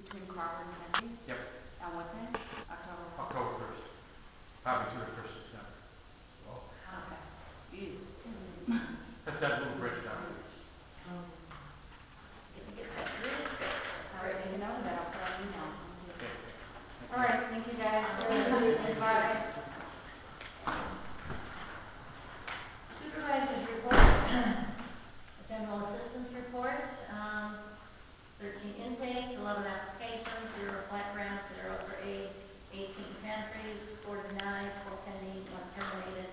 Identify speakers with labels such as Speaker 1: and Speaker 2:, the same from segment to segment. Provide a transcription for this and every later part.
Speaker 1: Between Crawford and Kennedy?
Speaker 2: Yep.
Speaker 1: On what day? October 1st?
Speaker 2: October 1st. Probably to the 1st of December.
Speaker 1: Okay.
Speaker 2: That's that little bridge down there.
Speaker 1: All right, make a note of that. I'll put on email.
Speaker 2: Okay.
Speaker 1: All right, thank you guys. Bye.
Speaker 3: Supervisor's report. General assistance report. 13 intakes, 11 applications, 0 flat grants, 0 for age, 18 pantries, 4 denied, 4 pending, 1 terminated.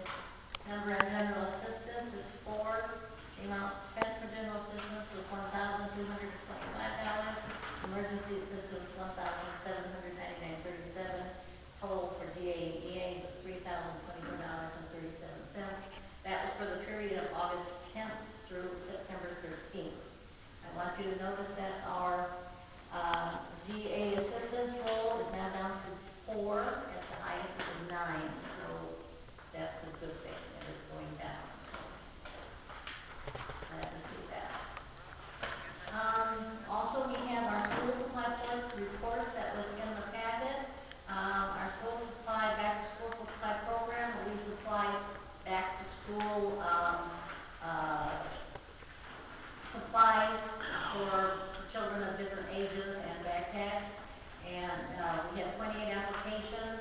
Speaker 3: Number of general assistance is 4. The amount spent for general assistance was $1,225. Emergency assistance $1,799.37. Total for GA and EA was $3,024.37. That was for the period of August 10th through September 13th. I want you to notice that our GA assistance roll is now down to 4 at the highest of 9. So that's a good thing. It is going down. Glad to see that. Also, we have our school supply report that was in the packet. Our school supply, back to school supply program, we supply back to school supplies for children of different ages and backpacks. And we have 28 applications,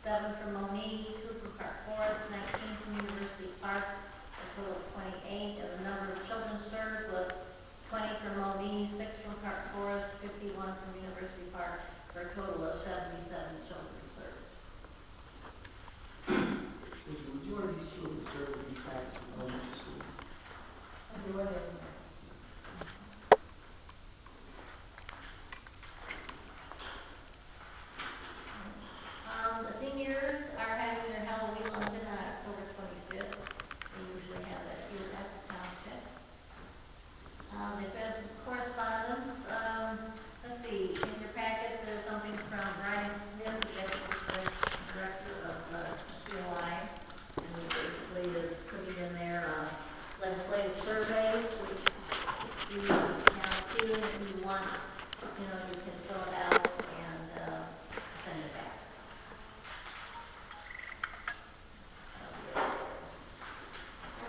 Speaker 3: 7 from Monee, 2 from Park Forest, 19 from University Park, a total of 28. And the number of children served was 20 from Monee, 6 from Park Forest, 51 from University Park, for a total of 77 children served.
Speaker 4: Would you already these children served with these types of elementary school?
Speaker 3: The seniors are having their Halloween luncheon on October 25th. We usually have that here at the township. They've had some correspondence. Let's see, in your packet there's something from Brian Smith, the Executive Director of CLI, and he basically is putting in there legislative surveys, which you have to, if you want, you can fill it out and send it back.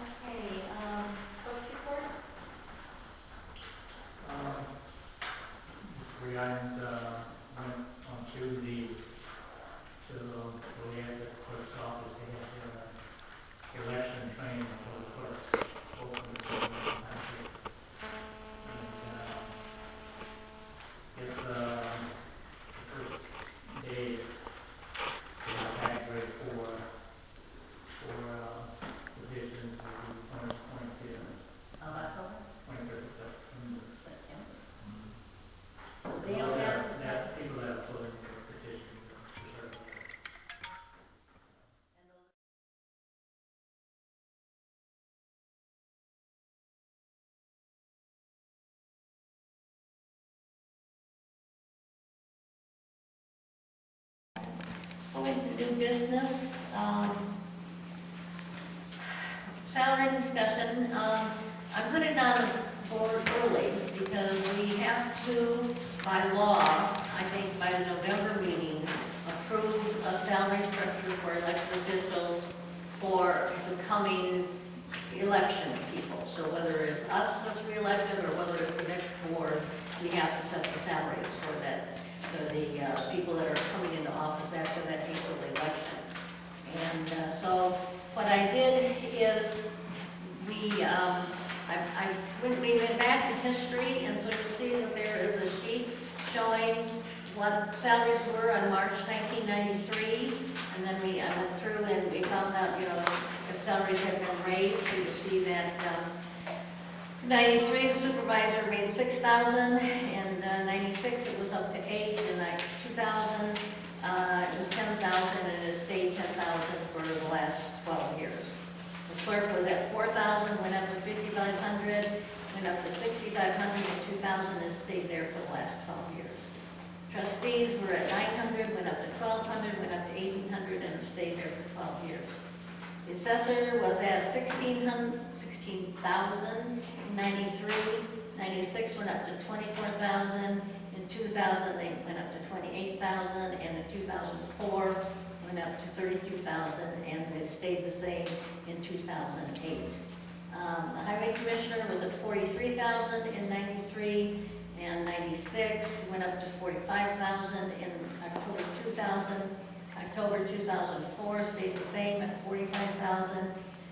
Speaker 3: Okay, clerk's report?
Speaker 5: 3 items went on to the clerk's office. They had their election training for the clerks open the township. It's the first day of the tax rate for positions will be 23rd
Speaker 3: Of October?
Speaker 5: of September.
Speaker 3: September.
Speaker 5: Mm-hmm.
Speaker 3: They don't have
Speaker 5: that people that are pulling for petitions to serve.
Speaker 3: Going to new business, salary discussion. I put it on the board early because we have to, by law, I think by the November meeting, approve a salary structure for elected officials for the coming election people. So whether it's us that's reelected or whether it's the next board, we have to set the salaries for that. For the people that are coming into office after that April election. And so what I did is we went back to history, and so you'll see that there is a sheet showing what salaries were on March 1993, and then I went through and we found out, if salaries had been raised. So you'll see that 93, the supervisor made $6,000, and 96 it was up to 8, and 2000 it was 10,000, and it stayed 10,000 for the last 12 years. The clerk was at 4,000, went up to 5,500, went up to 6,500, and 2,000 has stayed there for the last 12 years. Trustees were at 900, went up to 1,200, went up to 1,800, and stayed there for 12 years. The assessor was at 16,000 in 93, 96 went up to 24,000, in 2000 2000, they went up to 28,000, and in 2004, went up to 32,000, and it stayed the same in 2008. The highway commissioner was at 43,000 in 93 and 96, went up to 45,000 in October 2000. October 2004 stayed the same at 45,000,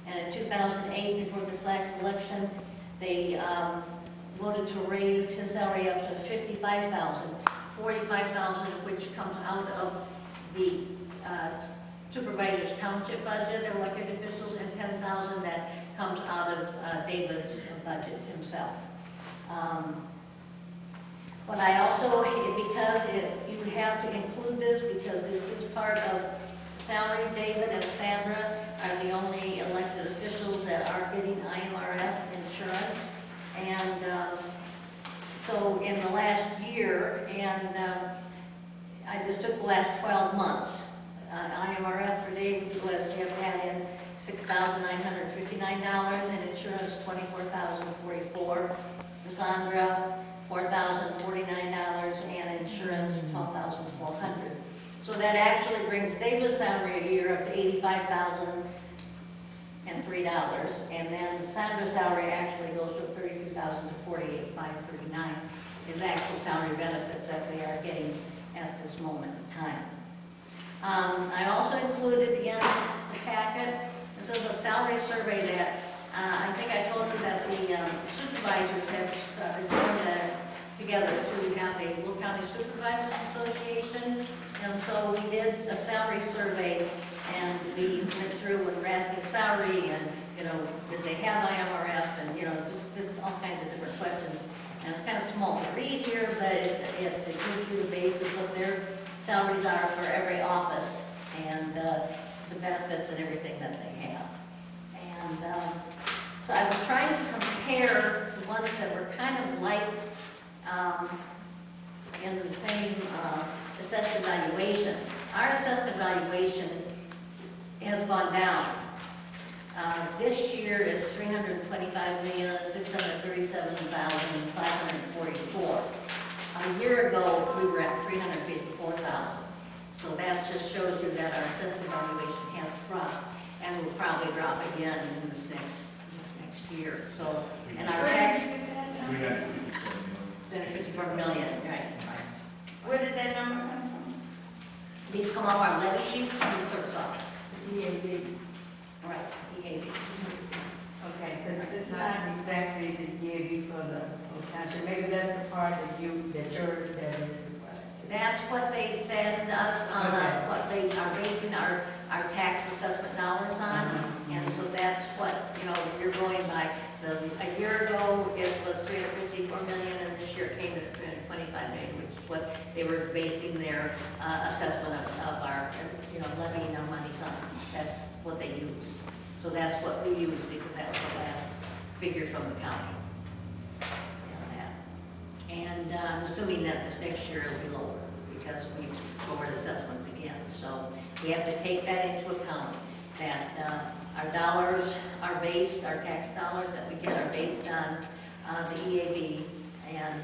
Speaker 3: and in 2008, before this last election, they voted to raise his salary up to 55,000, 45,000 of which comes out of the supervisor's township budget, elected officials, and 10,000 that comes out of David's budget himself. But I also, because you have to include this, because this is part of salary, David and Sandra are the only elected officials that are getting IMRF insurance. And so in the last year, and I just took the last 12 months, IMRF for David was, you have had in $6,959, and insurance $24,044. For Sandra, $4,049, and insurance $12,400. So that actually brings David's salary a year up to $85,003, and then Sandra's salary actually goes from $32,000 to $48,539. His actual salary benefits that they are getting at this moment in time. I also included in the packet, this is a salary survey that I think I told you that the supervisors have joined together to have a Will County Supervisors Association, and so we did a salary survey, and we went through and we're asking salary, and did they have IMRF, and just all kinds of different questions. And it's kind of small to read here, but it gives you the basis of what their salaries are for every office, and the benefits and everything that they have. And so I was trying to compare the ones that were kind of like in the same assessed evaluation. Our assessed evaluation has gone down. This year is $325,637,544. A year ago, we were at $354,000. So that just shows you that our assessed evaluation has dropped, and will probably drop again in this next year. So, and our tax benefits for $1 million, right?
Speaker 6: Where did that number come from?
Speaker 3: These come off our levy sheets from the clerk's office.
Speaker 6: EAB.
Speaker 3: Right, EAB.
Speaker 6: Okay, because it's not exactly the EAB for the whole township. Maybe that's the part that you're is.
Speaker 3: That's what they send us on what they are basing our tax assessment dollars on. And so that's what, you're going by. A year ago, it was $354 million, and this year it came to $325 million, which is what they were basing their assessment of our, levying our monies on. That's what they used. So that's what we used, because that was the last figure from the county. And I'm assuming that this next year will be lower, because we lowered assessments again. So we have to take that into account, that our dollars are based, our tax dollars that we get are based on the EAB. And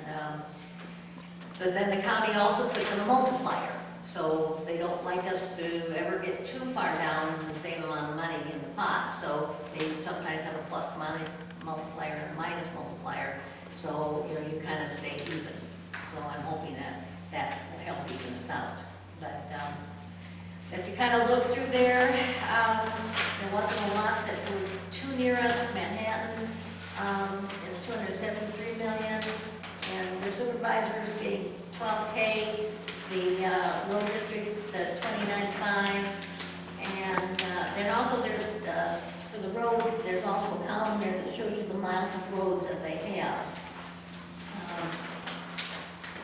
Speaker 3: but then the county also puts in a multiplier. So they don't like us to ever get too far down in the same amount of money in the pot. So they sometimes have a plus minus multiplier and a minus multiplier. So, you kind of stay even. So I'm hoping that will help even us out. But if you kind of look through there, there wasn't a lot that was too near us. Manhattan is $273 million, and the supervisors getting $12K. The road district, the $29.5, and then also there's for the road, there's also a column there that shows you the miles of roads that they have.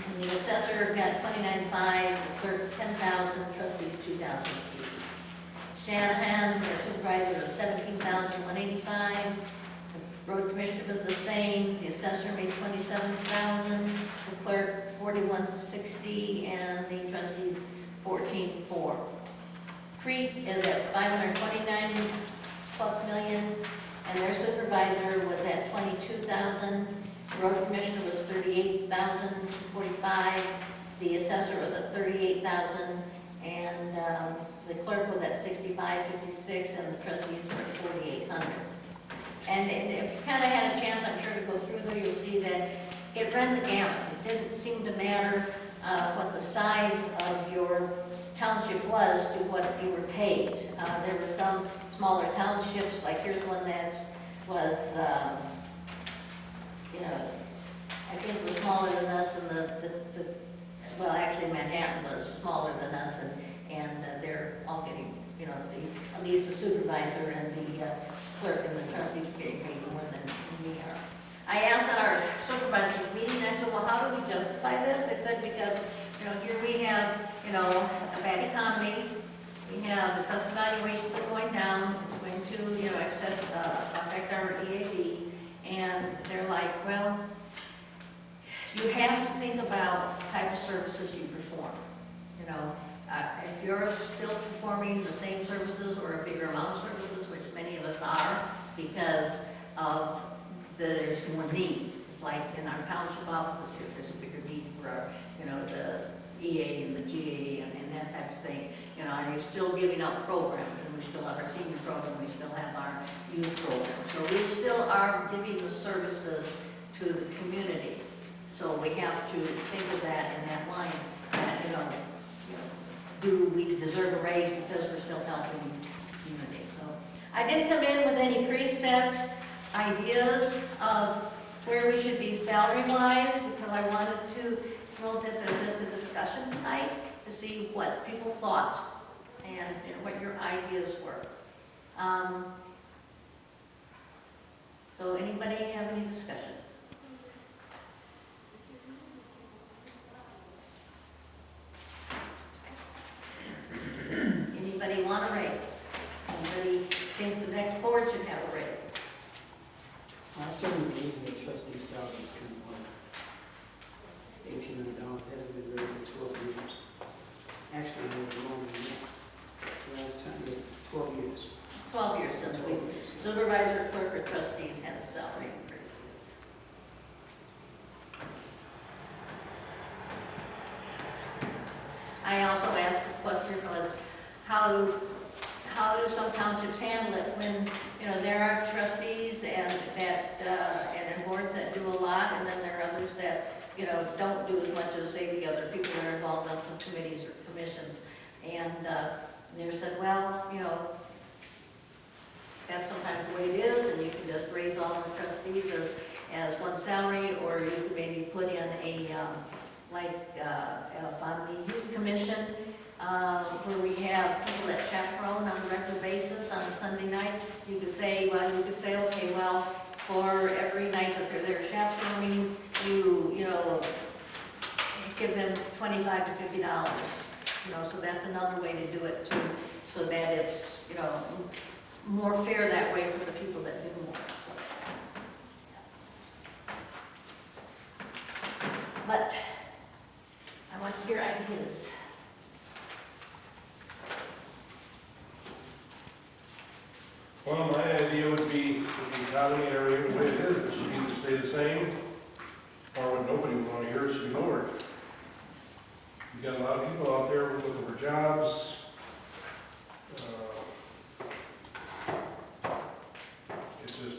Speaker 3: And the assessor got $29.5, the clerk $10,000, trustees $2,000 apiece. Shanahan, their supervisor was $17,185. The road commissioner was the same. The assessor made $27,000. The clerk $41.60, and the trustees $14.4. Creek is at $529 plus million, and their supervisor was at $22,000. The road commissioner was $38,045, the assessor was at 38,000, and the clerk was at 6556, and the trustees were at 4,800. And if you kind of had a chance, I'm sure, to go through there, you'll see that it ran the gamut. It didn't seem to matter what the size of your township was to what you were paid. There were some smaller townships, like here's one was, you know, I think it was smaller than us, and well, actually Manhattan was smaller than us, and they're all getting, you know, at least the supervisor and the clerk and the trustees are getting paid more than we are. I asked at our supervisors meeting, I said, well, how do we justify this? I said, because, you know, here we have, you know, a bad economy, we have assessed evaluations are going down, it's going to, you know, affect our EAD, and they're like, well, you have to think about the type of services you perform. You know, if you're still performing the same services or a bigger amount of services, which many of us are, because of there's more need. It's like in our township offices here, there's a bigger need for our, you know, the EA and the GA and that type of thing. You know, are you still giving out programs? And we still have our senior program, we still have our youth program. So we still are giving the services to the community. So we have to think of that in that line, that, you know, do we deserve a raise because we're still helping the community? So I didn't come in with any preset ideas of where we should be salary-wise, because I wanted to promote this as just a discussion tonight to see what people thought and what your ideas were. So anybody have any discussion? Anybody want a raise? Anybody think the next board should have a raise?
Speaker 4: I certainly believe that trustee salaries can $1,800 hasn't been raised in 12 years. Actually, more longer than that. Last time, 12 years.
Speaker 3: 12 years since we, supervisor, clerk, or trustees had a salary increases. I also asked the question was, how do some townships handle it when, you know, there are trustees and then boards that do a lot, and then there are others that, you know, don't do as much as, say, the other people that are involved on some committees or commissions. And they said, well, you know, that's sometimes the way it is, and you can just raise all the trustees as one salary, or you could maybe put in a, on the youth commission, where we have people that chaperone on a regular basis on a Sunday night, you could say, okay, well, for every night that they're there chaperoning, you know, give them $25 to $50, you know, so that's another way to do it too, so that it's, you know, more fair that way for the people that do more. But I want to hear ideas.
Speaker 7: Well, my idea would be, with the economy and everything the way it is, it should either stay the same, or what nobody would want to hear, it should be lowered. You got a lot of people out there looking for jobs. It's just,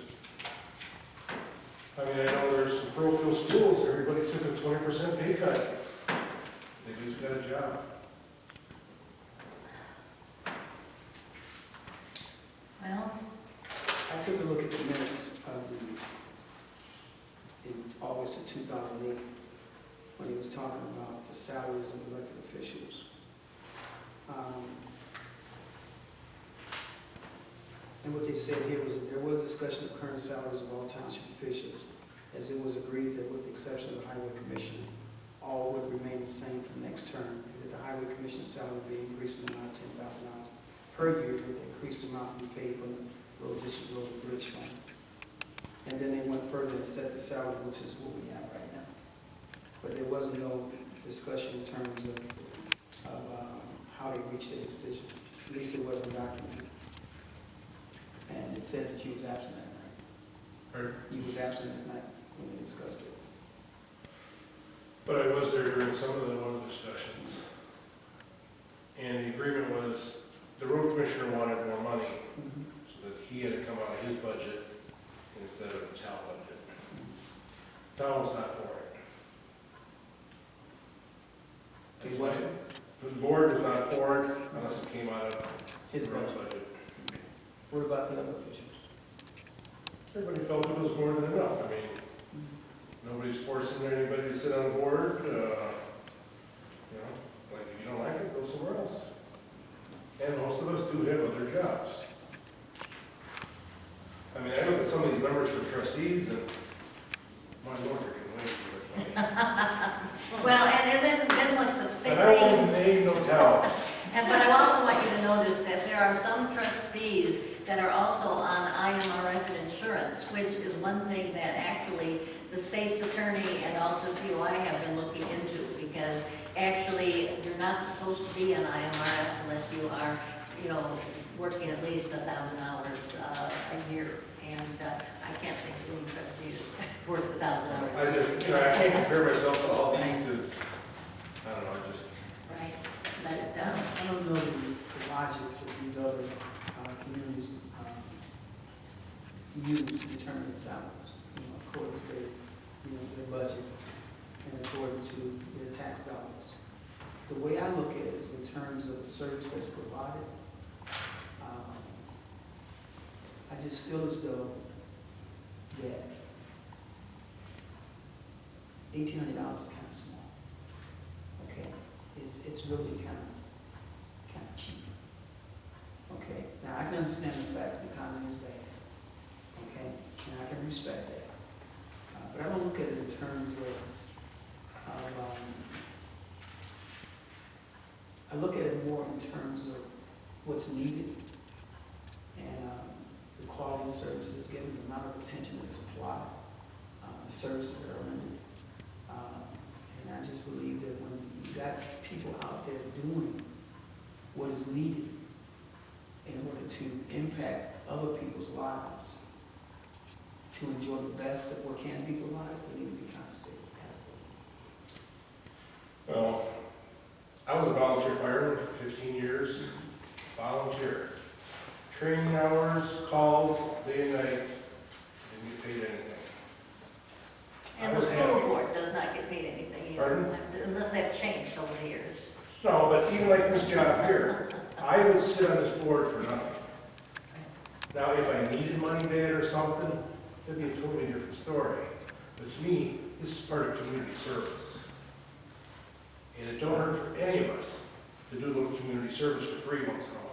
Speaker 7: I mean, I know there's some parochial schools, everybody took a 20% pay cut. They just got a job.
Speaker 3: Well,
Speaker 4: I took a look at the minutes in August of 2008, when he was talking about the salaries of elected officials. And what they said here was that there was discussion of current salaries of all township officials, as it was agreed that with the exception of the highway commissioner, all would remain the same for next term, and that the highway commissioner's salary would be increased in the amount of $10,000 per year with the increased amount to be paid from the road district road and bridge fund. And then they went further and set the salary, which is what we have right now. But there was no discussion in terms of how they reached their decision. At least it wasn't documented. And it said that you was absent that night.
Speaker 7: Pardon?
Speaker 4: You was absent that night when they discussed it.
Speaker 7: But I was there during some of the ones Town was not for it.
Speaker 4: It wasn't?
Speaker 7: The board was not for it unless it came out of
Speaker 4: His
Speaker 7: their own
Speaker 4: budget.
Speaker 7: budget.
Speaker 4: What about the other officials?
Speaker 7: Everybody felt it was more than enough. I mean, nobody's forcing anybody to sit on the board. You know, like if you don't like it, go somewhere else. And most of us do have other jobs. I mean, I look at some of these numbers for trustees and my lord, they're getting way too much money.
Speaker 3: Well, and then what's the thing?
Speaker 7: And I won't name no towns.
Speaker 3: But I also want you to notice that there are some trustees that are also on IMRF insurance, which is one thing that actually the state's attorney and also DOI have been looking into, because actually you're not supposed to be on IMRF unless you are, you know, working at least 1,000 hours a year. And I can't think of any trustees worth 1,000 hours.
Speaker 7: I just, you know, I can't compare myself to all these because, I don't know, I just,
Speaker 3: Right, let it down.
Speaker 4: I don't know the logic that these other communities use to determine the salaries, according to their budget and according to their tax dollars. The way I look at it is in terms of the service that's provided. I just feel as though that $1,800 is kind of small. Okay, it's really kind of cheap. Okay, now I can understand the fact that the economy is bad. Okay, and I can respect that. But I don't look at it in terms of I look at it more in terms of what's needed and the quality of services given, the amount of attention that is applied, the services that are rendered. And I just believe that when you got people out there doing what is needed in order to impact other people's lives, to enjoy the best of what can be provided, they need to be compensated.
Speaker 7: well, I was a volunteer fireman for 15 years, volunteer. Training hours, calls, day and night, didn't get paid anything.
Speaker 3: And
Speaker 7: I
Speaker 3: the
Speaker 7: was
Speaker 3: school
Speaker 7: happy.
Speaker 3: board does not get paid anything either,
Speaker 7: Pardon?
Speaker 3: unless they've changed over the years.
Speaker 7: No, but even like this job here, I would sit on this board for nothing. Now, if I needed money bad or something, that'd be a totally different story. But to me, this is part of community service. And it don't hurt for any of us to do a little community service for free once in a while.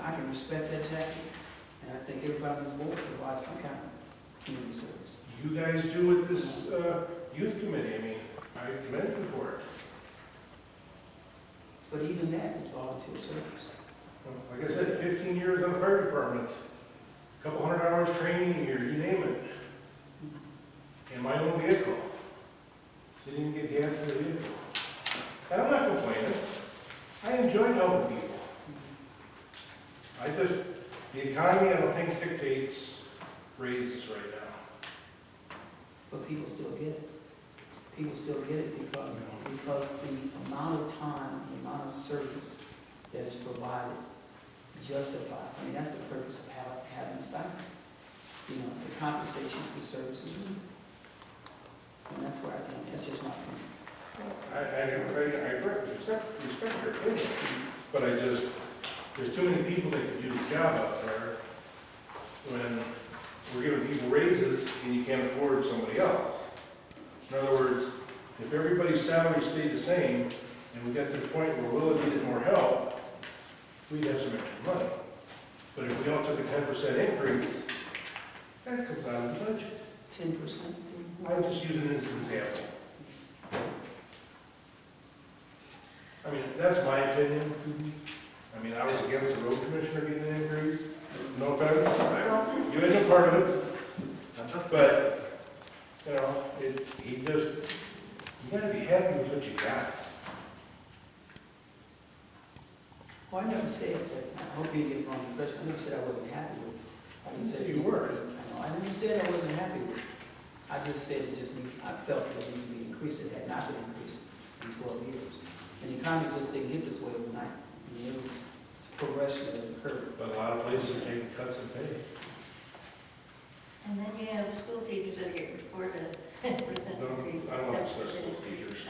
Speaker 4: I can respect that, Jackie, and I think everybody on this board provides some kind of community service.
Speaker 7: You guys do with this youth committee, I mean, I commend you for it.
Speaker 4: But even that is volunteer service.
Speaker 7: Like I said, 15 years on the fire department, a couple hundred hours training a year, you name it. In my own vehicle. Didn't even get gas in the vehicle. And I'm not complaining. I enjoy helping people. The economy, I don't think dictates raises right now.
Speaker 4: But people still get it. People still get it because the amount of time, the amount of service that is provided justifies. I mean, that's the purpose of having a stipend. The compensation for the services. And that's where I think, that's just my opinion.
Speaker 7: I respect your opinion, but there's too many people that could do the job out there when we're giving people raises and you can't afford somebody else. In other words, if everybody's salary stayed the same and we got to the point where Willow needed more help, we'd have some extra money. But if we all took a 10% increase, that comes out of the budget.
Speaker 4: 10%?
Speaker 7: I'm just using it as an example. I mean, that's my opinion. I mean, I was against the road commissioner getting an increase. No offense, you ain't no part of it. But, you gotta be happy with what you got.
Speaker 4: Well, I never said that. I hope you didn't get the wrong impression. I never said I wasn't happy with it. I just said
Speaker 7: You were.
Speaker 4: I never said I wasn't happy with it. I just said I felt that it needed to be increased. It had not been increased in 12 years. And the economy just didn't hit this way overnight. I mean, it's a progression that has occurred.
Speaker 7: But a lot of places are taking cuts in pay.
Speaker 3: And then you have school teachers that get reported
Speaker 7: I don't want to discuss those teachers.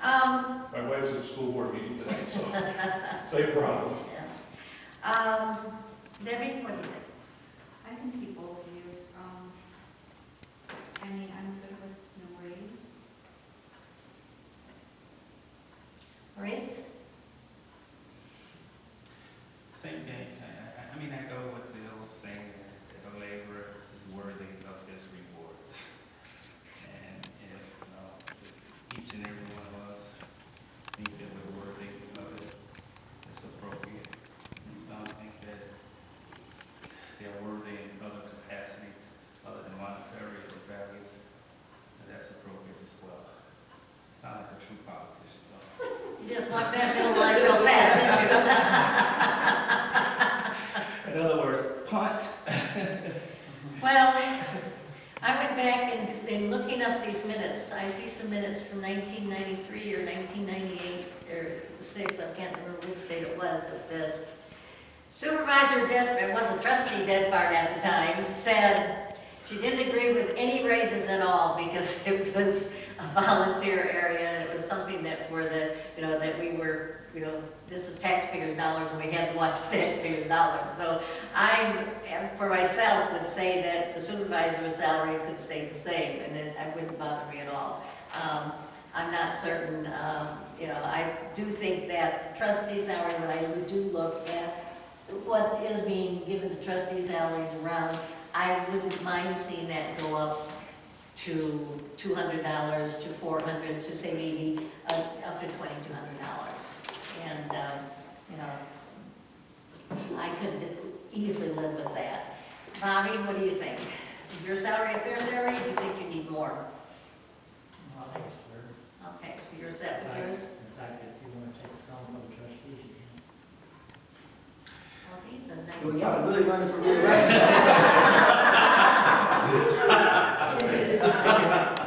Speaker 7: My wife's at the school board meeting tonight, so same problem.
Speaker 3: Debbie, what do you think?
Speaker 1: I can see both views. I mean, I'm good with no raise.
Speaker 3: Maurice?
Speaker 8: Same thing. I mean, I go with the old saying that a laborer is worthy of his reward. And if each and every one of us think that we're worthy of it, it's appropriate. And some think that they're worthy in other capacities other than monetary or values, and that's appropriate as well. Sound like a true politician, though.
Speaker 3: You just walked that middle line real fast, didn't you?
Speaker 8: In other words, punt.
Speaker 3: Well, I went back and in looking up these minutes, I see some minutes from 1993 or 1998 or 6, I can't remember which date it was. It says, Supervisor Dent, it wasn't Trustee Denbart at the time, said she didn't agree with any raises at all because it was a volunteer area and it was something that for the, that we were, this is taxpayers' dollars and we had to watch taxpayers' dollars. So I, for myself, would say that the supervisor's salary could stay the same and it wouldn't bother me at all. I'm not certain, I do think that the trustee salary, when I do look at what is being given to trustee salaries around, I wouldn't mind seeing that go up to $200, to $400, to say maybe up to $2,200. And, I could easily live with that. Bobby, what do you think? Is your salary a fair salary, or do you think you need more?
Speaker 5: Well, I think it's fair.
Speaker 3: Okay, so you're set with yours?
Speaker 5: In fact, if you want to take some from the trustees, you can.
Speaker 3: Well, he's a nice
Speaker 4: Well,
Speaker 3: guy.
Speaker 4: y'all really running for reelection.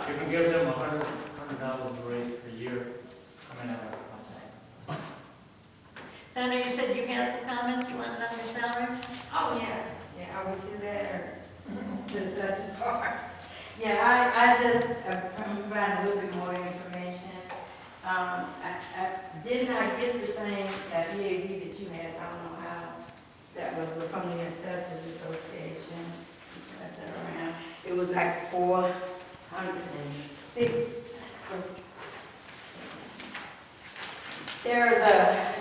Speaker 5: You can give them $100 raise per year. I mean, I'll say.
Speaker 3: Sandra, you said you had some comments you wanted on your salary?
Speaker 6: Oh, yeah, I would do that, or the assessor's part. Yeah, I just, I'm providing a little bit more information. I did not get the same EAV that you had, so I don't know how that was, but from the Assessors Association. Pass that around. It was like 406. There's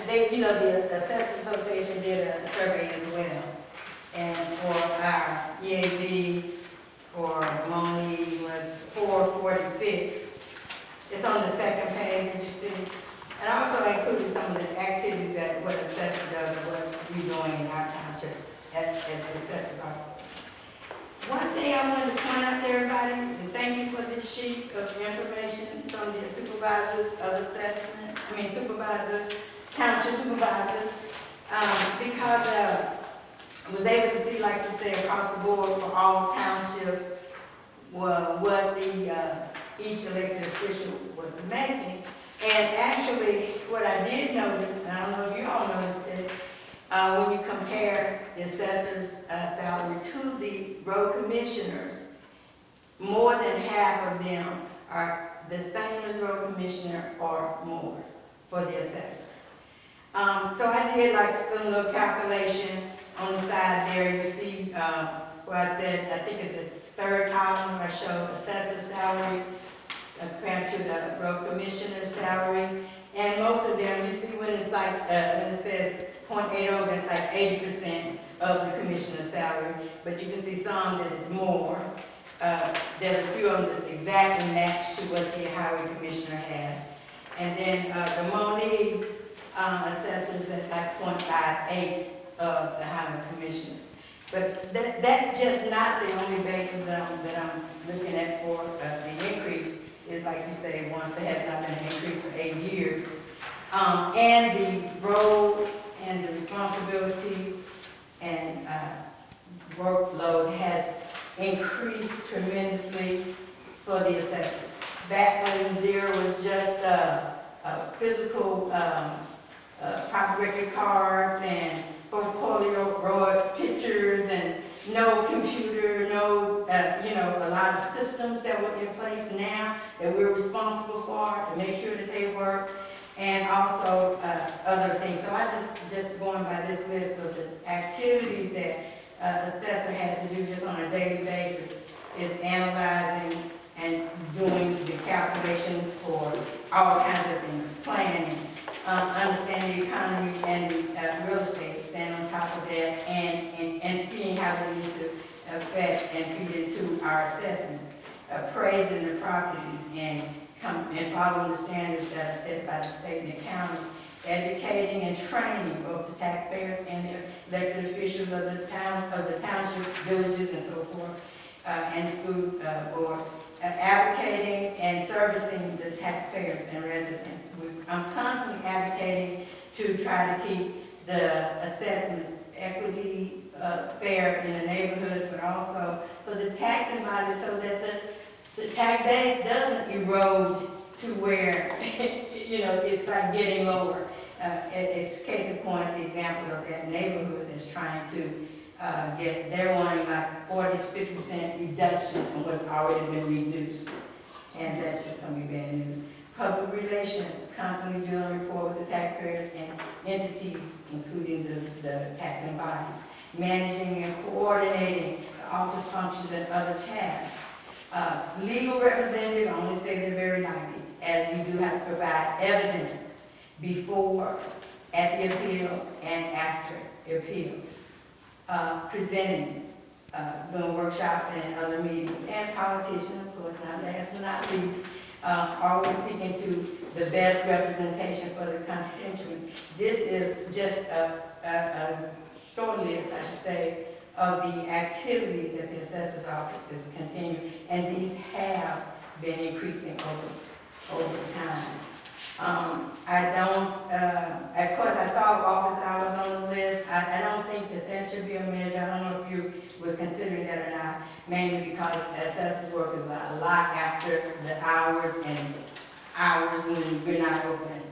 Speaker 6: the Assessors Association did a survey as well. And for our EAV for Monee was 446. It's on the second page that you see. And I also included some of the activities that what assessor does and what we're doing in our township as the assessor's office. One thing I wanted to point out to everybody, and thank you for this sheet of information from the supervisors of assessment, township supervisors, because I was able to see, like you said, across the board for all townships, what the each elected official was making. And actually, what I did notice, and I don't know if you all noticed it, when you compare the assessor's salary to the road commissioners, more than half of them are the same as road commissioner or more for the assessor. So I did like some little calculation on the side there. You see where I said, I think it's the third column where I show assessor's salary compared to the road commissioner's salary. And most of them, you see when it's like, when it says 0.80, that's like 80% of the commissioner's salary. But you can see some that is more. There's a few of them that's exactly matched to what the highway commissioner has. And then the Monee assessors at like 0.58 of the highway commissioners. But that's just not the only basis that I'm looking at for the increase. Is like you say, once there has not been an increase for 8 years. And the role and the responsibilities and workload has increased tremendously for the assessors. Back when there was just physical proper record cards and portfolio road pictures and no computer, no, a lot lot of systems that were in place now that we're responsible for to make sure that they work, and also other things. So I just going by this list of the activities that assessor has to do just on a daily basis is analyzing and doing the calculations for all kinds of things, planning, understanding the economy and the real estate, staying on top of that, and seeing how that needs to affect and feed into our assessments, appraising the properties and following the standards that are set by the state and the county, educating and training both the taxpayers and the elected officials of the township, villages, and so forth, and school board, advocating and servicing the taxpayers and residents. I'm constantly advocating to try to keep the assessments equity fair in the neighborhoods, but also for the taxing bodies so that the tax base doesn't erode to where, you know, it's like getting lower. It's case in point, the example of that neighborhood that's trying to they're wanting like 40 to 50% reduction from what's already been reduced. And that's just going to be bad news. Public relations, constantly doing a report with the taxpayers and entities, including the taxing bodies. Managing and coordinating the office functions and other tasks. Legal representative, I only say they're very likely, as we do have to provide evidence before, at the appeals, and after the appeals. Presenting, doing workshops and other meetings, and politician, of course, not last but not least, always seeking to the best representation for the constituents. This is just a short list, I should say, of the activities that the assessor's office is continuing, and these have been increasing over time. I don't, of course, I saw office hours on the list. I don't think that should be a measure. I don't know if you were considering that or not, mainly because assessors work is a lot after the hours when we're not open.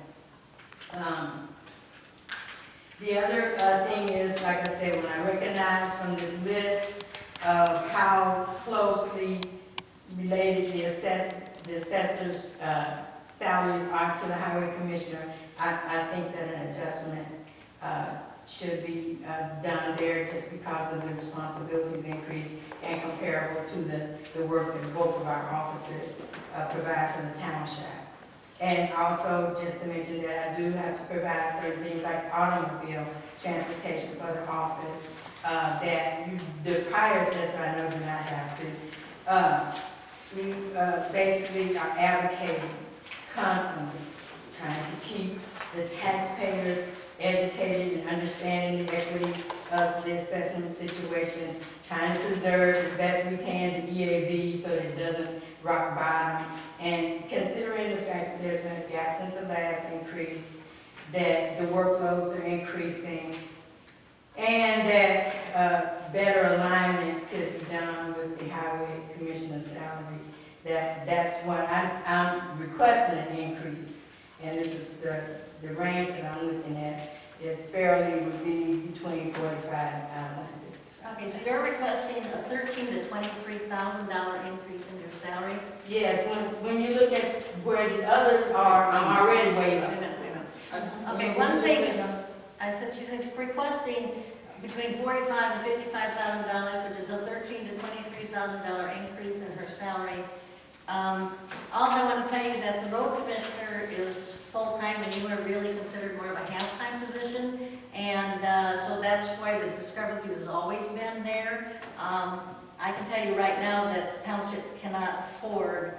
Speaker 6: The other thing is, like I said, when I recognize from this list of how closely related the assessor's salaries are to the highway commissioner, I think that an adjustment should be done there just because of the responsibilities increase and comparable to the work that both of our offices provide for the township. And also, just to mention that I do have to provide certain things like automobile transportation for the office that the prior assessor I know do not have to. We basically are advocating constantly, trying to keep the taxpayers educated and understanding the equity of the assessment situation, trying to preserve as best we can the EAV so that it doesn't rock bottom, and considering the fact that there's been a gap since the last increase, that the workloads are increasing, and that better alignment could be done with the highway commissioner's salary. That's what I'm requesting an increase, and this is the range that I'm looking at is fairly would be between $45,000 and $50,000.
Speaker 3: Okay, so you're requesting a $13,000 to $23,000 increase in your salary?
Speaker 6: Yes, when you look at where the others are, I'm already way
Speaker 3: Wait
Speaker 6: up.
Speaker 3: a minute. Okay, one thing, I said she's requesting between $45,000 and $55,000, which is a $13,000 to $23,000 increase in her salary. Also, I want to tell you that the road commissioner is full-time and you are really considered more of a half-time position, and so that's why the discrepancy has always been there. I can tell you right now that the township cannot afford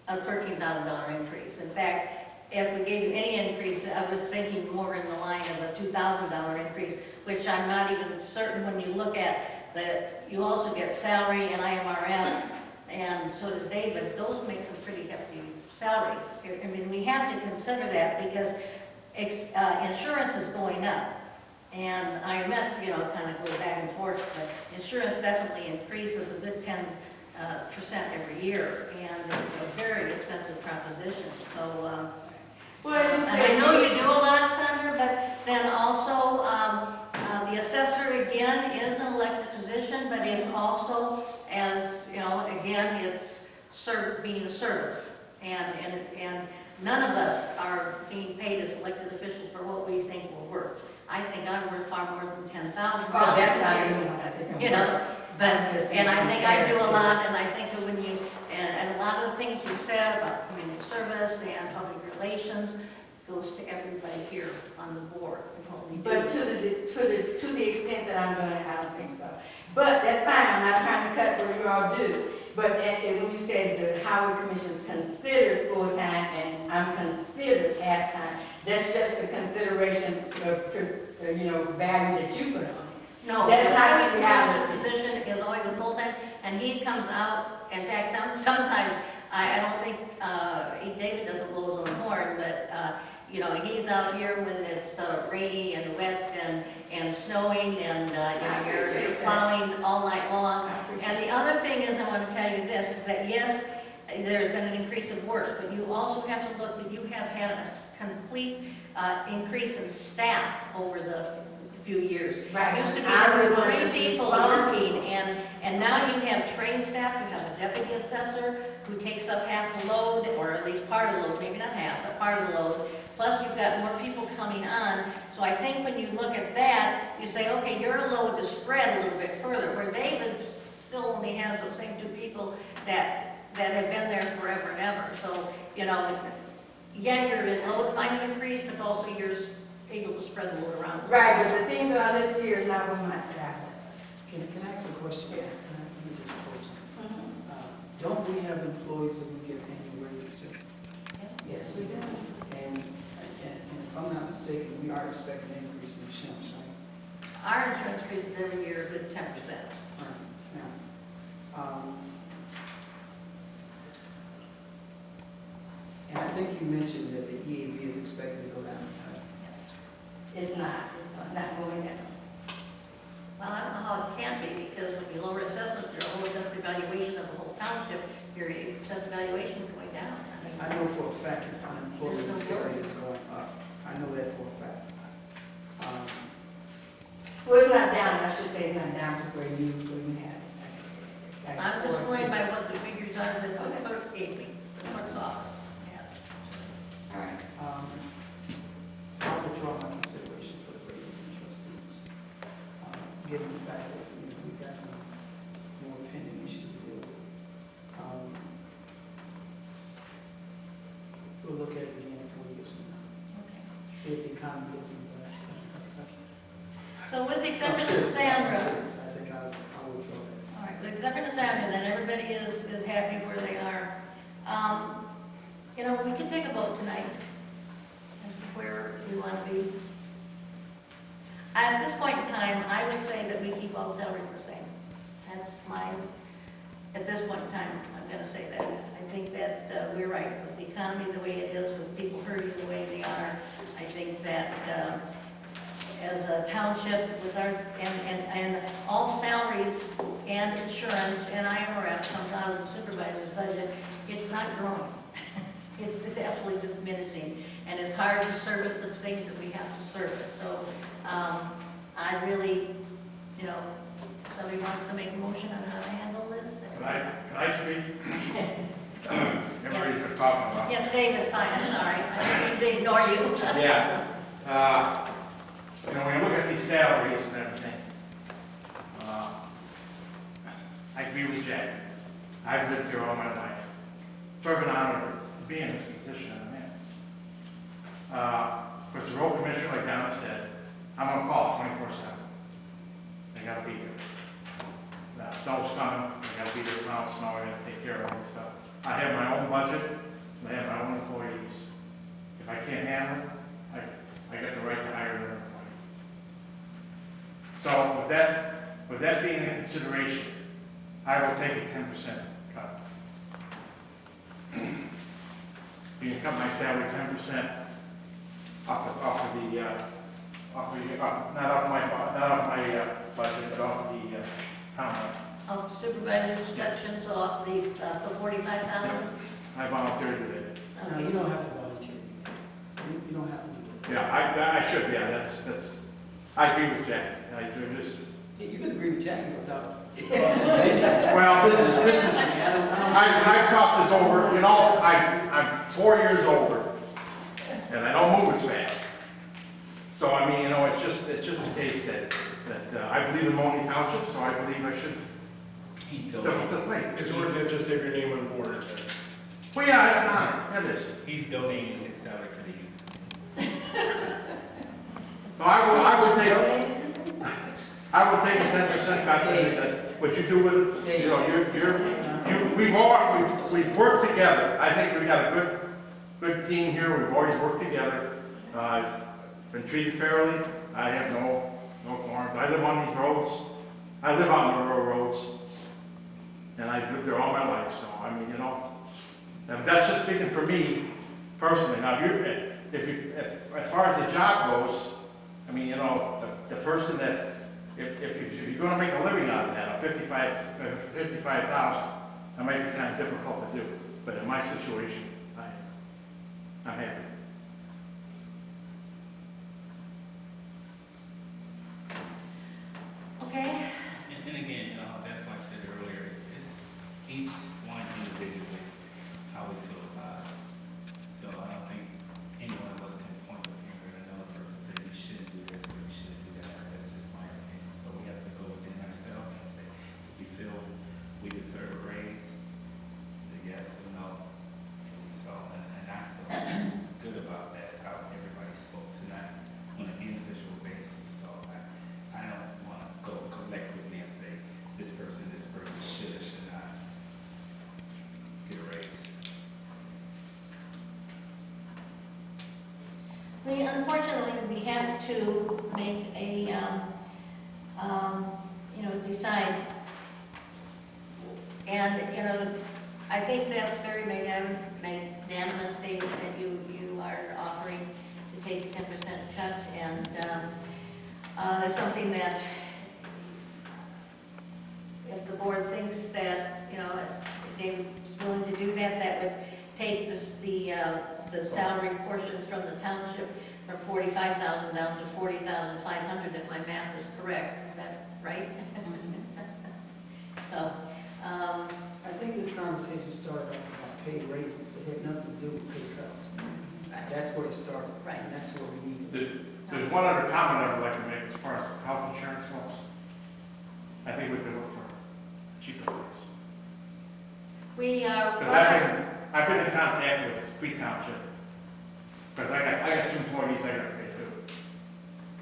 Speaker 3: a $13,000 increase. In fact, if we gave you any increase, I was thinking more in the line of a $2,000 increase, which I'm not even certain when you look at that. You also get salary and IMRF, and so does David. Those make some pretty hefty salaries. I mean, we have to consider that because insurance is going up. And IMF, you know, kind of goes back and forth, but insurance definitely increases a good 10% every year, and it's a very expensive proposition. So,
Speaker 6: Well,
Speaker 3: and I know you do a lot, Sandra, but then also the assessor again is an elected position, but is also, as you know, again, again, it's being a service. And none of us are being paid as elected officials for what we think we're worth. I think I'm worth far more than $10,000.
Speaker 6: Oh, that's not even what I think.
Speaker 3: You know, but,
Speaker 6: Just
Speaker 3: and I think I do a
Speaker 6: compared to-
Speaker 3: lot, and I think that when you, and a lot of the things you said about community service and public relations goes to everybody here on the board. and what we do.
Speaker 6: But to the extent that I'm doing it, I don't think so. But that's fine, I'm not trying to cut what you all do. But when you said the highway commission is considered full-time and I'm considered half-time, that's just a consideration of, value that you put on it.
Speaker 3: No,
Speaker 6: That's
Speaker 3: the
Speaker 6: not
Speaker 3: highway
Speaker 6: reality.
Speaker 3: commissioner's position is always a full-time, and he comes out, in fact, sometimes, I don't think, David doesn't blow his own horn, but, he's out here when it's rainy and wet and snowing, and, you're plowing all night long. And the other thing is, I want to tell you this, is that yes, there's been an increase of work, but you also have to look that you have had a complete increase in staff over the few years.
Speaker 6: Right.
Speaker 3: Used to be
Speaker 6: I
Speaker 3: there
Speaker 6: was
Speaker 3: were
Speaker 6: the
Speaker 3: 3 people
Speaker 6: responsible.
Speaker 3: working, and now you have trained staff, you have a deputy assessor who takes up half the load, or at least part of the load, maybe not half, but part of the load. Plus you've got more people coming on. So I think when you look at that, you say, okay, your load is spread a little bit further, where David still only has those same 2 people that have been there forever and ever. So, yeah, your load might have increased, but also you're able to spread the load around.
Speaker 6: Right, but the things that I list here is not what my staff does.
Speaker 4: Can I ask a question?
Speaker 6: Yeah.
Speaker 4: Let me just pose it. Don't we have employees that we get annual raises to?
Speaker 6: Yes, we do.
Speaker 4: And if I'm not mistaken, we are expecting an increase in insurance, right?
Speaker 3: Our insurance increases every year to 10%.
Speaker 4: All right. Now, and I think you mentioned that the EAV is expected to go down, right?
Speaker 3: Yes.
Speaker 6: It's not going down.
Speaker 3: Well, I don't know how it can be, because when you lower assessments, your whole assessed evaluation of the whole township, your assessed evaluation is going down.
Speaker 4: I know for a fact that unemployment in this area is going up. I know that for a fact.
Speaker 6: Well, it's not down, I should say it's not down to where you have it. Like I said, it's like
Speaker 3: I'm just
Speaker 6: 4,
Speaker 3: going by
Speaker 6: 6.
Speaker 3: what the figures are that the clerk gave me, the clerk's office. Yes.
Speaker 6: All right.
Speaker 4: I'll withdraw my consideration for the raises and trustees. Given the fact that we've got some more pending issues to deal with. We'll look at it again 4 years from now.
Speaker 3: Okay.
Speaker 4: See if the economy gets any better.
Speaker 3: So with the
Speaker 4: I'm
Speaker 3: exception of
Speaker 4: serious.
Speaker 3: Sandra,
Speaker 4: I'm serious. I think I'll withdraw that.
Speaker 3: all right, with the exception of Sandra, then everybody is happy where they are. We can take a vote tonight as to where we want to be. At this point in time, I would say that we keep all salaries the same. That's at this point in time, I'm going to say that. I think that we're right with the economy the way it is, with people hurting the way they are. I think that as a township with our, and all salaries and insurance and IMRF comes out of the supervisor's budget, it's not growing. It's definitely diminishing, and it's hard to service the things that we have to service. So I really, somebody wants to make a motion on how to handle this?
Speaker 2: Can I speak? Everybody's been talking about.
Speaker 3: Yes, David, fine, I'm sorry. I didn't mean to ignore you.
Speaker 2: Yeah. When you look at these salaries and everything, I agree with Jack. I've lived here all my life. Sort of an honor to be in this position I'm in. But as a road commissioner, like Donna said, I'm on call 24/7. I gotta be here. Snow's coming, I gotta be there around snow, I gotta take care of all that stuff. I have my own budget, and I have my own employees. If I can't handle it, I got the right to hire another employee. So with that being in consideration, I will take a 10% cut. You can cut my salary 10% not off my budget, but off the town budget.
Speaker 3: Of supervisor's sections off the 45,000?
Speaker 2: I volunteered with it.
Speaker 4: No, you don't have to volunteer. You don't have to do that.
Speaker 2: Yeah, I should, yeah, that's, I agree with Jack. I do just,
Speaker 4: Yeah, you can agree with Jackie without
Speaker 2: Well, this is, I've talked this over, you know, I'm 4 years older, and I don't move as fast. So, I mean, you know, it's just a case that I believe in Monee Township, so I believe I should step up to the plate.
Speaker 7: It's worth it just have your name on the board, isn't it?
Speaker 2: Well, yeah, it's an honor, it is.
Speaker 8: He's donating his salary to the youth.
Speaker 2: So I would take a 10% cut, and what you do with it, you know, we've worked together. I think we've got a good team here, we've always worked together. Been treated fairly, I have no qualms. I live on these roads, I live on the rural roads, and I've lived there all my life, so, I mean, you know, that's just speaking for me personally. Now, if as far as the job goes, I mean, you know, the person that, if you're gonna make a living out of that, $55,000, that might be kind of difficult to do, but in my situation, I'm happy.
Speaker 3: Okay,
Speaker 8: And again, you know, that's why I said earlier, it's each one individually, how we feel about it. So I don't think any one of us can point the finger at another person and say, you shouldn't do this or you shouldn't do that. That's just my opinion. So we have to go within ourselves and say, if we feel we deserve a raise, then yes or no. So, and I feel good about that, how everybody spoke tonight on an individual basis. So I don't want to go collectively and say, this person should or should not get a raise.
Speaker 3: unfortunately, we have to make a, decide. And, I think that's very magnanimous statement that you are offering to take a 10% cut, and that's something that, if the board thinks that, if David's willing to do that, that would take the salary portion from the township from $45,000 down to $40,500, if my math is correct. Is that right? So,
Speaker 4: I think this conversation started off about pay raises. It had nothing to do with pay cuts.
Speaker 3: right.
Speaker 4: That's where it started.
Speaker 3: Right.
Speaker 4: And that's where we need to.
Speaker 2: There's one other comment I would like to make as far as health insurance goes. I think we could look for cheaper rates.
Speaker 3: We are.
Speaker 2: Because I've been in contact with Wheat Township, because I got 2 employees I gotta pay too.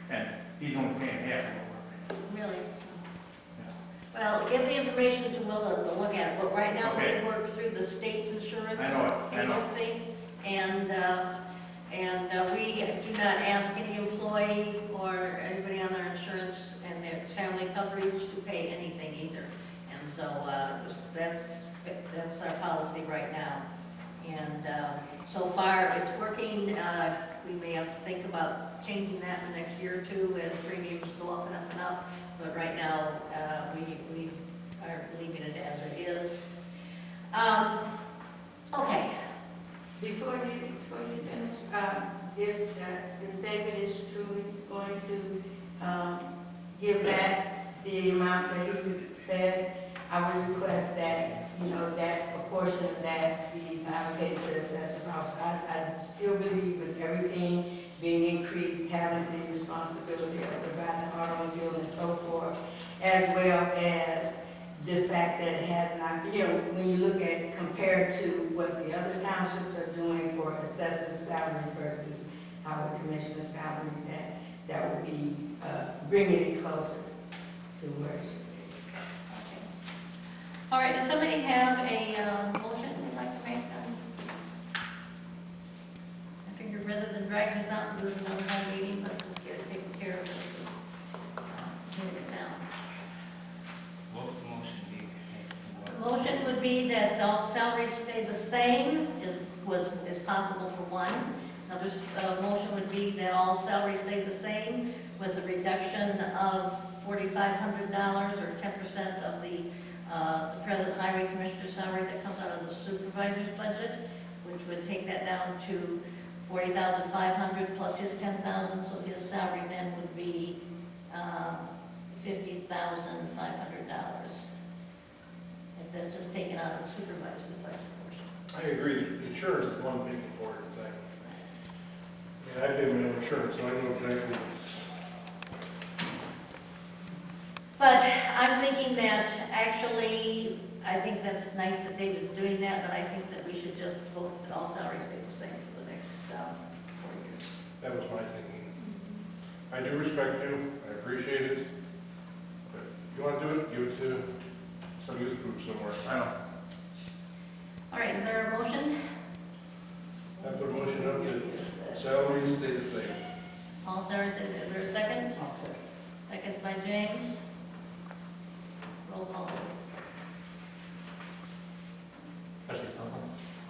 Speaker 2: And he's only paying half of what we're paying.
Speaker 3: Really?
Speaker 2: Yeah.
Speaker 3: Well, give the information to Willa to look at it, but right now
Speaker 2: Okay.
Speaker 3: we work through the state's insurance
Speaker 2: I know it, I know.
Speaker 3: agency, and we do not ask any employee or anybody on their insurance and their family coverage to pay anything either. And so that's our policy right now. And so far it's working. We may have to think about changing that in the next year or two as premiums go up and up and up. But right now, we are leaving it as it is. Okay.
Speaker 6: Before you finish, if David is truly going to give back the amount that he said, I would request that, that a portion of that be allocated to the assessor's office. I still believe with everything being increased, having the responsibility of providing automobile and so forth, as well as the fact that it has not, when you look at, compared to what the other townships are doing for assessor's salaries versus our commissioner's salary, that would be bringing it closer to where it should be.
Speaker 3: All right, does somebody have a motion they'd like to make? I figured rather than drag this out and do another meeting, let's just get it taken care of and move it down.
Speaker 8: What would the motion be?
Speaker 3: The motion would be that all salaries stay the same, is possible for one. Another motion would be that all salaries stay the same with the reduction of $4,500 or 10% of the present highway commissioner's salary that comes out of the supervisor's budget, which would take that down to $40,500 plus his $10,000, so his salary then would be $50,000 $50,500. If that's just taken out of the supervisor's budget portion.
Speaker 7: I agree, insurance is one big important thing. And I pay my own insurance, so I know exactly what's.
Speaker 3: But I'm thinking that actually, I think that's nice that David's doing that, but I think that we should just vote that all salaries stay the same for the next 4 years.
Speaker 7: That was my thinking. I do respect you, I appreciate it. But if you want to do it, give it to some youth group somewhere.
Speaker 2: I don't,
Speaker 3: All right, is there a motion?
Speaker 7: I put a motion up that salaries stay the same.
Speaker 3: All salaries, is there a second?
Speaker 4: I'll second.
Speaker 3: Second by James. Roll call.
Speaker 5: Trustee Stumble?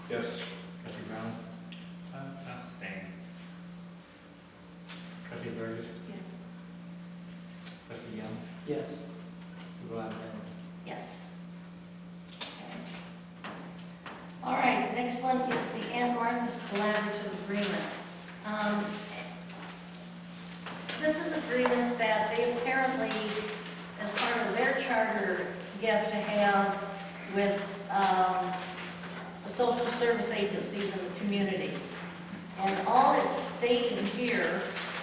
Speaker 7: Yes.
Speaker 5: Trustee Brown?
Speaker 8: Abstain.
Speaker 5: Trustee Burgess?
Speaker 3: Yes.
Speaker 5: Trustee Young?
Speaker 4: Yes.
Speaker 5: Supervisor Henry?
Speaker 3: Yes. Okay. All right, the next one is the Aunt Martha's Collaborative Agreement. This is agreement that they apparently, as part of their charter, gift to have with the social service agencies in the community. And all it's stating here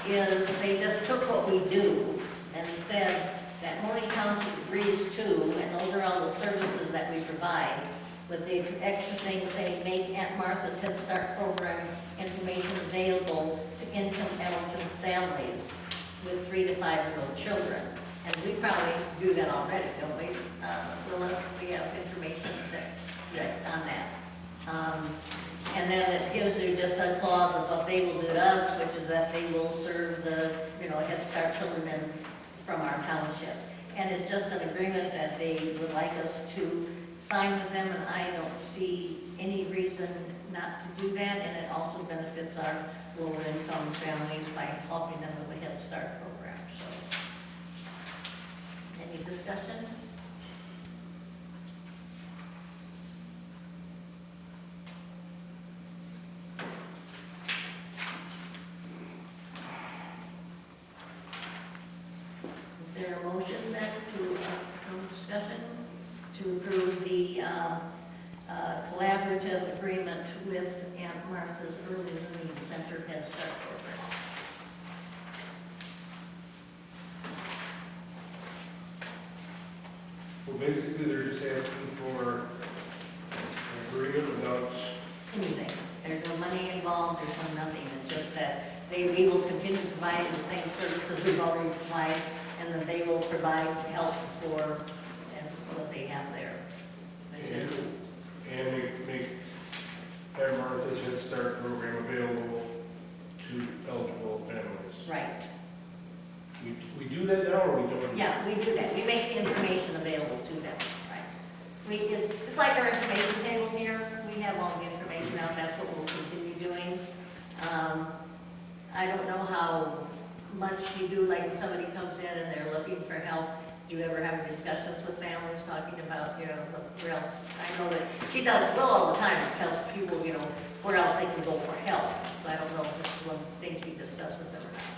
Speaker 3: is they just took what we do and said that Monee Township agrees to, and those are all the services that we provide, with the extra thing saying, make Aunt Martha's Head Start program information available to income-eligible families with 3 to 5-year-old children. And we probably do that already, don't we? We have information on that. And then it gives you just a clause of what they will do to us, which is that they will serve the, Head Start children from our township. And it's just an agreement that they would like us to sign with them, and I don't see any reason not to do that, and it also benefits our lower income families by helping them with the Head Start program, so. Any discussion? Is there a motion then to, discussion, to approve the collaborative agreement with Aunt Martha's Early Learning Center Head Start program?
Speaker 7: Well, basically, they're just asking for an agreement without,
Speaker 3: Anything. There's no money involved, there's no nothing. It's just that we will continue providing the same services we've already provided, and that they will provide help for as what they have there. Which is,
Speaker 7: and make Aunt Martha's Head Start program available to eligible families.
Speaker 3: right.
Speaker 7: We do that now, or we don't?
Speaker 3: Yeah, we do that. We make the information available to them, right? It's like our information table here. We have all the information out. That's what we'll continue doing. I don't know how much you do, like if somebody comes in and they're looking for help. Do you ever have discussions with families talking about, where else? I know that she does it all the time. She tells people, where else they can go for help. But I don't know if this is one thing she discussed with them or not.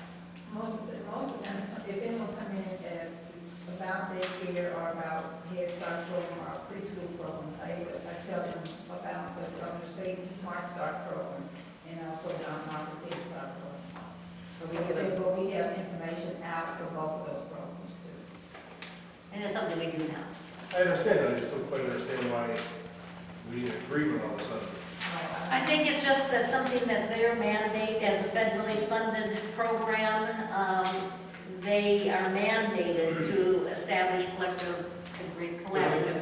Speaker 1: Most of the time, if anyone come in about their care or about Head Start program or preschool programs, I tell them about the Governor State Smart Start program and also the Aunt Martha's Head Start program. But we have information out for both of those programs too.
Speaker 3: And it's something we do now.
Speaker 7: I understand that, I just don't quite understand why we need an agreement all of a sudden.
Speaker 3: I think it's just that something that their mandate as a federally funded program, they are mandated to establish collaborative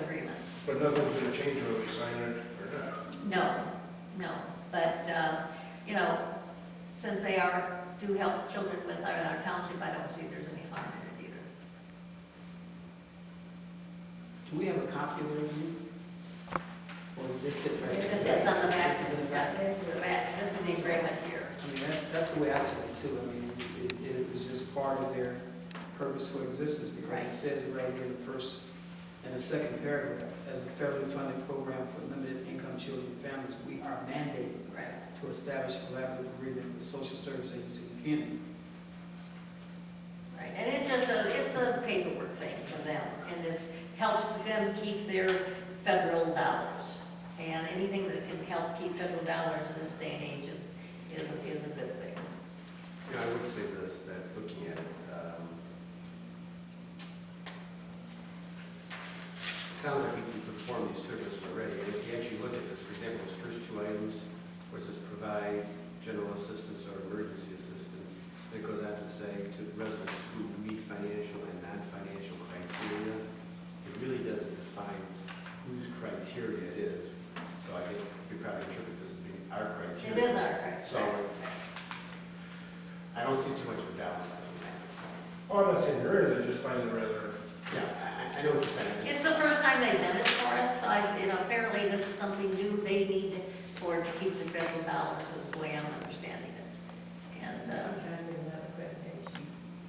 Speaker 3: agreements.
Speaker 7: But nothing's going to change whether we sign it or not.
Speaker 3: No, but, since they do help children with our township, I don't see there's any harm in it either.
Speaker 4: Do we have a copy of it? Or is this it right
Speaker 3: It's
Speaker 4: here?
Speaker 3: just on the back,
Speaker 4: This is in the back.
Speaker 3: this is the agreement here.
Speaker 4: I mean, that's the way I took it too. I mean, it was just part of their purpose for existence because
Speaker 3: Right.
Speaker 4: it says it right here in the first and the second paragraph. As a federally funded program for limited income children and families, we are mandated
Speaker 3: Right.
Speaker 4: to establish a collaborative agreement with the social service agency in the community.
Speaker 3: Right, and it's a paperwork and it helps them keep their federal dollars. And anything that can help keep federal dollars in this day and age is a good thing.
Speaker 9: Yeah, I would say this, that looking at it, sounds like we perform these services already, and if you actually look at this, for example, those first two items, where it says provide general assistance or emergency assistance, and it goes on to say to residents who meet financial and non-financial criteria, it really doesn't define whose criteria it is. So I guess you could probably interpret this as being our criteria.
Speaker 3: It is our criteria.
Speaker 9: So it's, I don't see too much of a downside of this.
Speaker 7: Oh, I'm not saying there is, I just find it rather,
Speaker 9: Yeah, I know what you're saying.
Speaker 3: It's the first time they've done it for us, so apparently this is something new they need for to keep the federal dollars, is the way I'm understanding it. And,
Speaker 1: I'm trying to get another accreditation.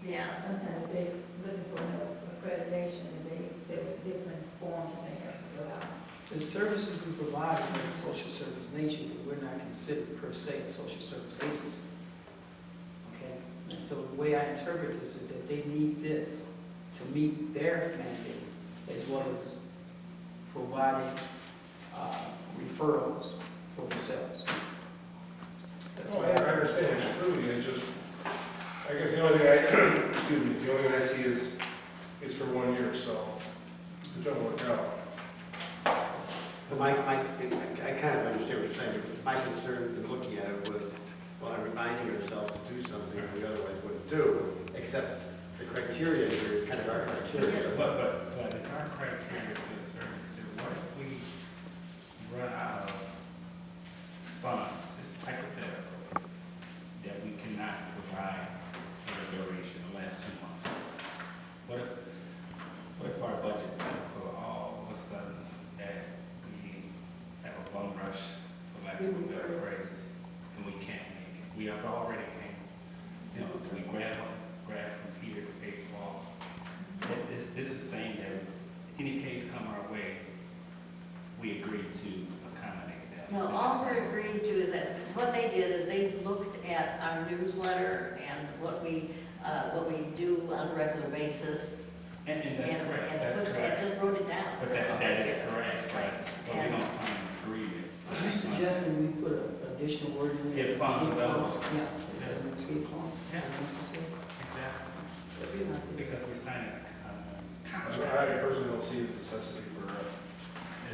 Speaker 3: yeah,
Speaker 1: Sometimes they looking for another accreditation and there are different forms that they have to fill out.
Speaker 4: The services we provide is of a social service nature, but we're not considered per se a social service agency. Okay? And so the way I interpret this is that they need this to meet their mandate, as well as providing referrals for themselves. That's
Speaker 7: oh,
Speaker 4: what
Speaker 7: I understand, absolutely, I just, I guess the only thing excuse me, the only thing I see is for 1 year, so it don't work out.
Speaker 9: But I kind of understand what you're saying, because my concern in looking at it was, well, I'm reminding ourselves to do something we otherwise wouldn't do, except the criteria here is kind of our criteria.
Speaker 8: But it's our criteria to a certain extent. What if we run out of funds, this is hypothetical, that we cannot provide for the duration, the last 2 months? What if our budget for all of a sudden that we have a bum rush, for lack of a better phrase, and we can't make it? We have already came, we grab from Peter to pay Paul. This is saying that any case come our way, we agree to accommodate that.
Speaker 3: no, all we're agreeing to is that, what they did is they looked at our newsletter and what we do on a regular basis.
Speaker 8: And that's correct, that's
Speaker 3: and
Speaker 8: correct.
Speaker 3: just wrote it down.
Speaker 8: But that is correct,
Speaker 3: Right.
Speaker 8: but we don't sign an agreement.
Speaker 4: Are you suggesting we put an additional word in there?
Speaker 8: If funds
Speaker 4: Escape
Speaker 8: available.
Speaker 4: clause? Yeah, as an escape clause.
Speaker 8: Yeah.
Speaker 4: Necessary.
Speaker 8: Exactly.
Speaker 4: That'd be an idea.
Speaker 8: Because we're signing a
Speaker 7: I
Speaker 8: contract.
Speaker 7: personally don't see the necessity for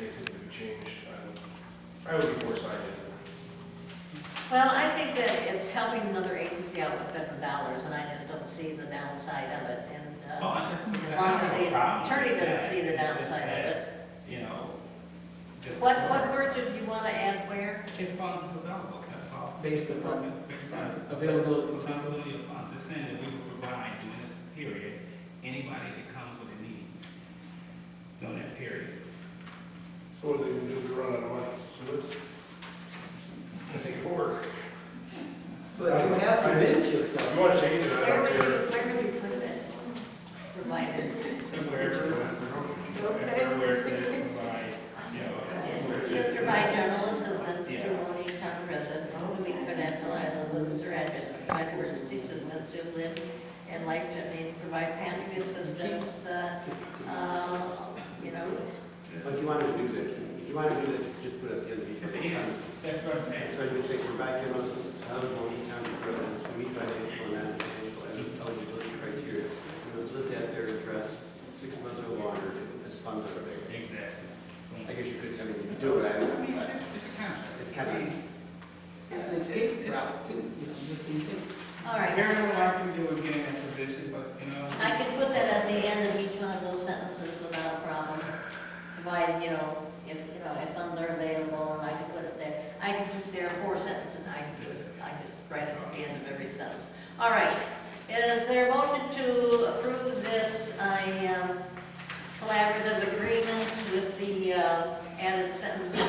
Speaker 7: anything to be changed. I would be for signing it.
Speaker 3: Well, I think that it's helping another agency out with federal dollars, and I just don't see the downside of it. And
Speaker 8: Oh, that's
Speaker 3: as
Speaker 8: exactly.
Speaker 3: long as the
Speaker 8: no problem
Speaker 3: attorney
Speaker 8: with
Speaker 3: doesn't
Speaker 8: that.
Speaker 3: see the
Speaker 8: It's just
Speaker 3: downside of
Speaker 8: that,
Speaker 3: it.
Speaker 8: Just.
Speaker 3: What word did you want to add where?
Speaker 8: If funds is available, that's all.
Speaker 4: Based upon
Speaker 8: Based on
Speaker 4: availability.
Speaker 8: availability of funds. It's saying that we will provide during this period, anybody that comes with a need during that period.
Speaker 7: So what they can do if we run out of money? So let's, I think it will work.
Speaker 4: But you have committed
Speaker 7: If
Speaker 4: yourself.
Speaker 7: you want to change it, I
Speaker 3: Where
Speaker 7: don't
Speaker 3: would
Speaker 7: care.
Speaker 3: you put it? Provided.
Speaker 8: Everywhere it says provide,
Speaker 3: It's provide general assistance to Monee Township residents who meet financial items or address, provide emergency assistance to live and life threatening, provide pantry assistance,
Speaker 9: But if you wanted to do this, if you wanted to do that, just put it at the end of each one of the sentences.
Speaker 8: that's what I'm saying.
Speaker 9: So you would say provide general assistance to those Monee Township residents who meet financial and non-financial eligibility criteria, who have lived at their address 6 months or longer, as funds are available.
Speaker 8: Exactly.
Speaker 9: I guess you could, I mean, you could do it,
Speaker 8: It's a contract.
Speaker 9: it's kind of,
Speaker 4: It's an escape route too, just in case.
Speaker 3: All right.
Speaker 8: Very unlikely you would get in that position, but,
Speaker 3: I can put that at the end of each one of those sentences without a problem. Provide, if funds are available, and I can put it there. I can just, there are 4 sentences, and I can just write it at the end of every sentence. All right. Is there a motion to approve this, collaborative agreement with the, added sentences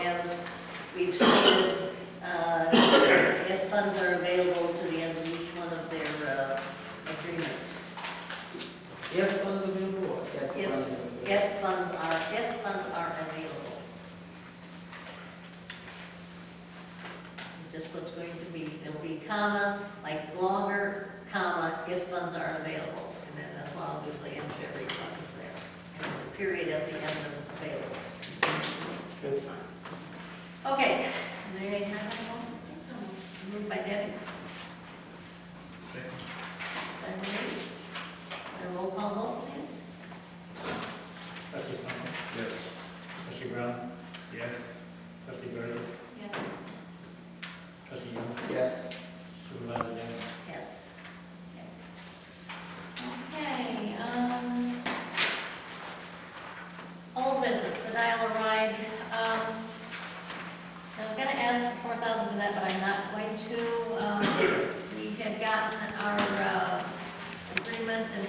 Speaker 3: as we've stated, if funds are available to the end of each one of their, agreements?
Speaker 4: If funds available, or as
Speaker 3: If-
Speaker 4: funds is available.
Speaker 3: If funds are available. Just what's going to be, it'll be comma, like longer, comma, if funds are available. And then that's why obviously, and every fund is there. And the period at the end of available.
Speaker 4: That's fine.
Speaker 3: Okay, is there any time on moved by Debbie?
Speaker 8: Second.
Speaker 3: By Denise? A roll call vote, please.
Speaker 5: Trustee Summer.
Speaker 7: Yes.
Speaker 5: Trustee Brown.
Speaker 8: Yes.
Speaker 5: Trustee Burgess.
Speaker 3: Yes.
Speaker 5: Trustee Young.
Speaker 4: Yes.
Speaker 5: Supervisor Jennings.
Speaker 3: Yes. Okay, old business, the dial-a-ride. I was gonna ask for 4,000 for that, but I'm not going to. We had gotten our agreement and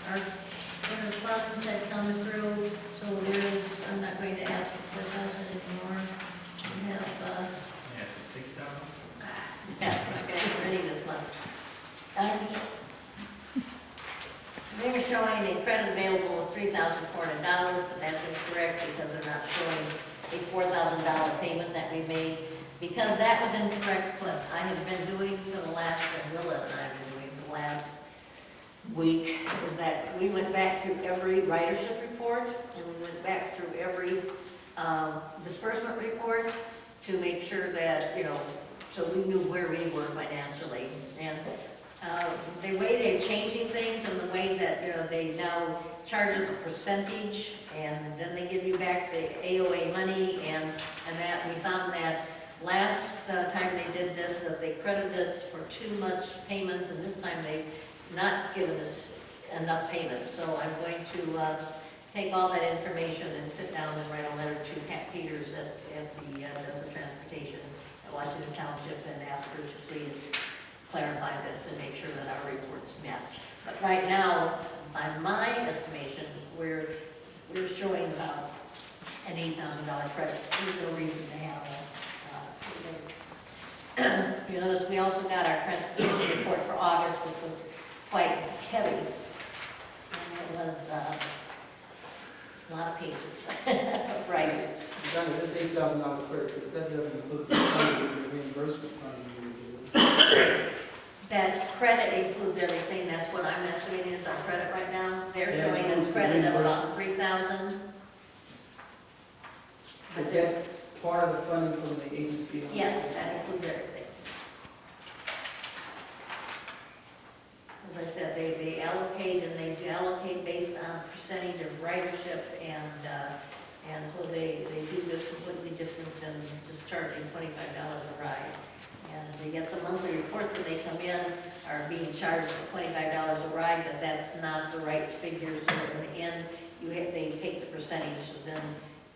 Speaker 3: our inter funds had come through, so I'm not going to ask for 4,000 anymore. We have,
Speaker 8: Yeah, for 6,000?
Speaker 3: yeah, okay, ready this month. They were showing a credit available of $3,400, but that's incorrect because they're not showing a $4,000 payment that we made. Because that was incorrect, what I have been doing for the last, and Willa and I have been doing for the last week, is that we went back through every ridership report, and we went back through every disbursement report to make sure that, so we knew where we were financially. And the way they're changing things and the way that, they now charge us a percentage, and then they give you back the AOA money, and that, we found that last time they did this, that they credited us for too much payments, and this time they've not given us enough payments. So I'm going to take all that information and sit down and write a letter to Pat Peters at the does the transportation at Washington Township and ask her to please clarify this and make sure that our reports match. But right now, by my estimation, we're showing about an $8,000 credit. There's no reason to have that. You notice we also got our transportation report for August, which was quite heavy. And it was a lot of pages of writers.
Speaker 4: Johnny, this $8,000 credit, because that doesn't include the funding, the reimbursement funding.
Speaker 3: That credit includes everything. That's what I'm estimating is our credit right now. They're
Speaker 4: Yeah,
Speaker 3: showing a
Speaker 4: includes the
Speaker 3: credit of about
Speaker 4: reimbursement.
Speaker 3: 3,000.
Speaker 4: Is that part of the funding from the agency?
Speaker 3: Yes, that includes everything. As I said, they allocate, and they allocate based on percentage of ridership, and so they do this completely different than just charging $25 a ride. And they get the monthly reports when they come in are being charged for $25 a ride, but that's not the right figure. So in the end, they take the percentage, so then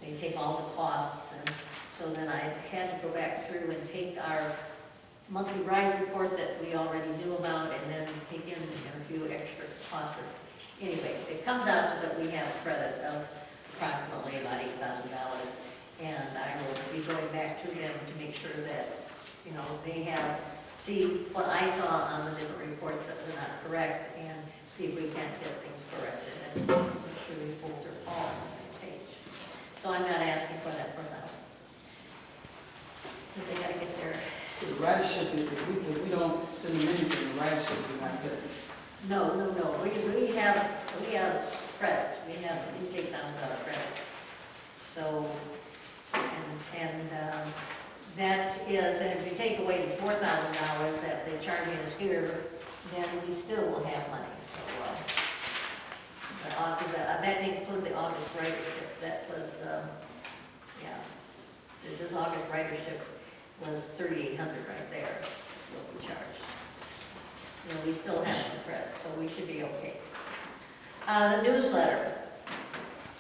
Speaker 3: they take all the costs, and so then I had to go back through and take our monthly ride report that we already knew about, and then take in a few extra costs. Anyway, it comes out so that we have a credit of approximately about $8,000, and I will be going back to them to make sure that, they see what I saw on the different reports that were not correct, and see if we can't get things corrected, and make sure we both are all on the same page. So I'm not asking for that for now, because they gotta get their.
Speaker 4: So the ridership, if we don't send them anything, the ridership is not good.
Speaker 3: No. We have credit. We have at least $8,000 credit. So, and that is, and if you take away the $4,000 that they charge us here, then we still will have money. So, that didn't include the August ridership. That was, this August ridership was $3,800 right there, what we charged. We still have some credit, so we should be okay. The newsletter.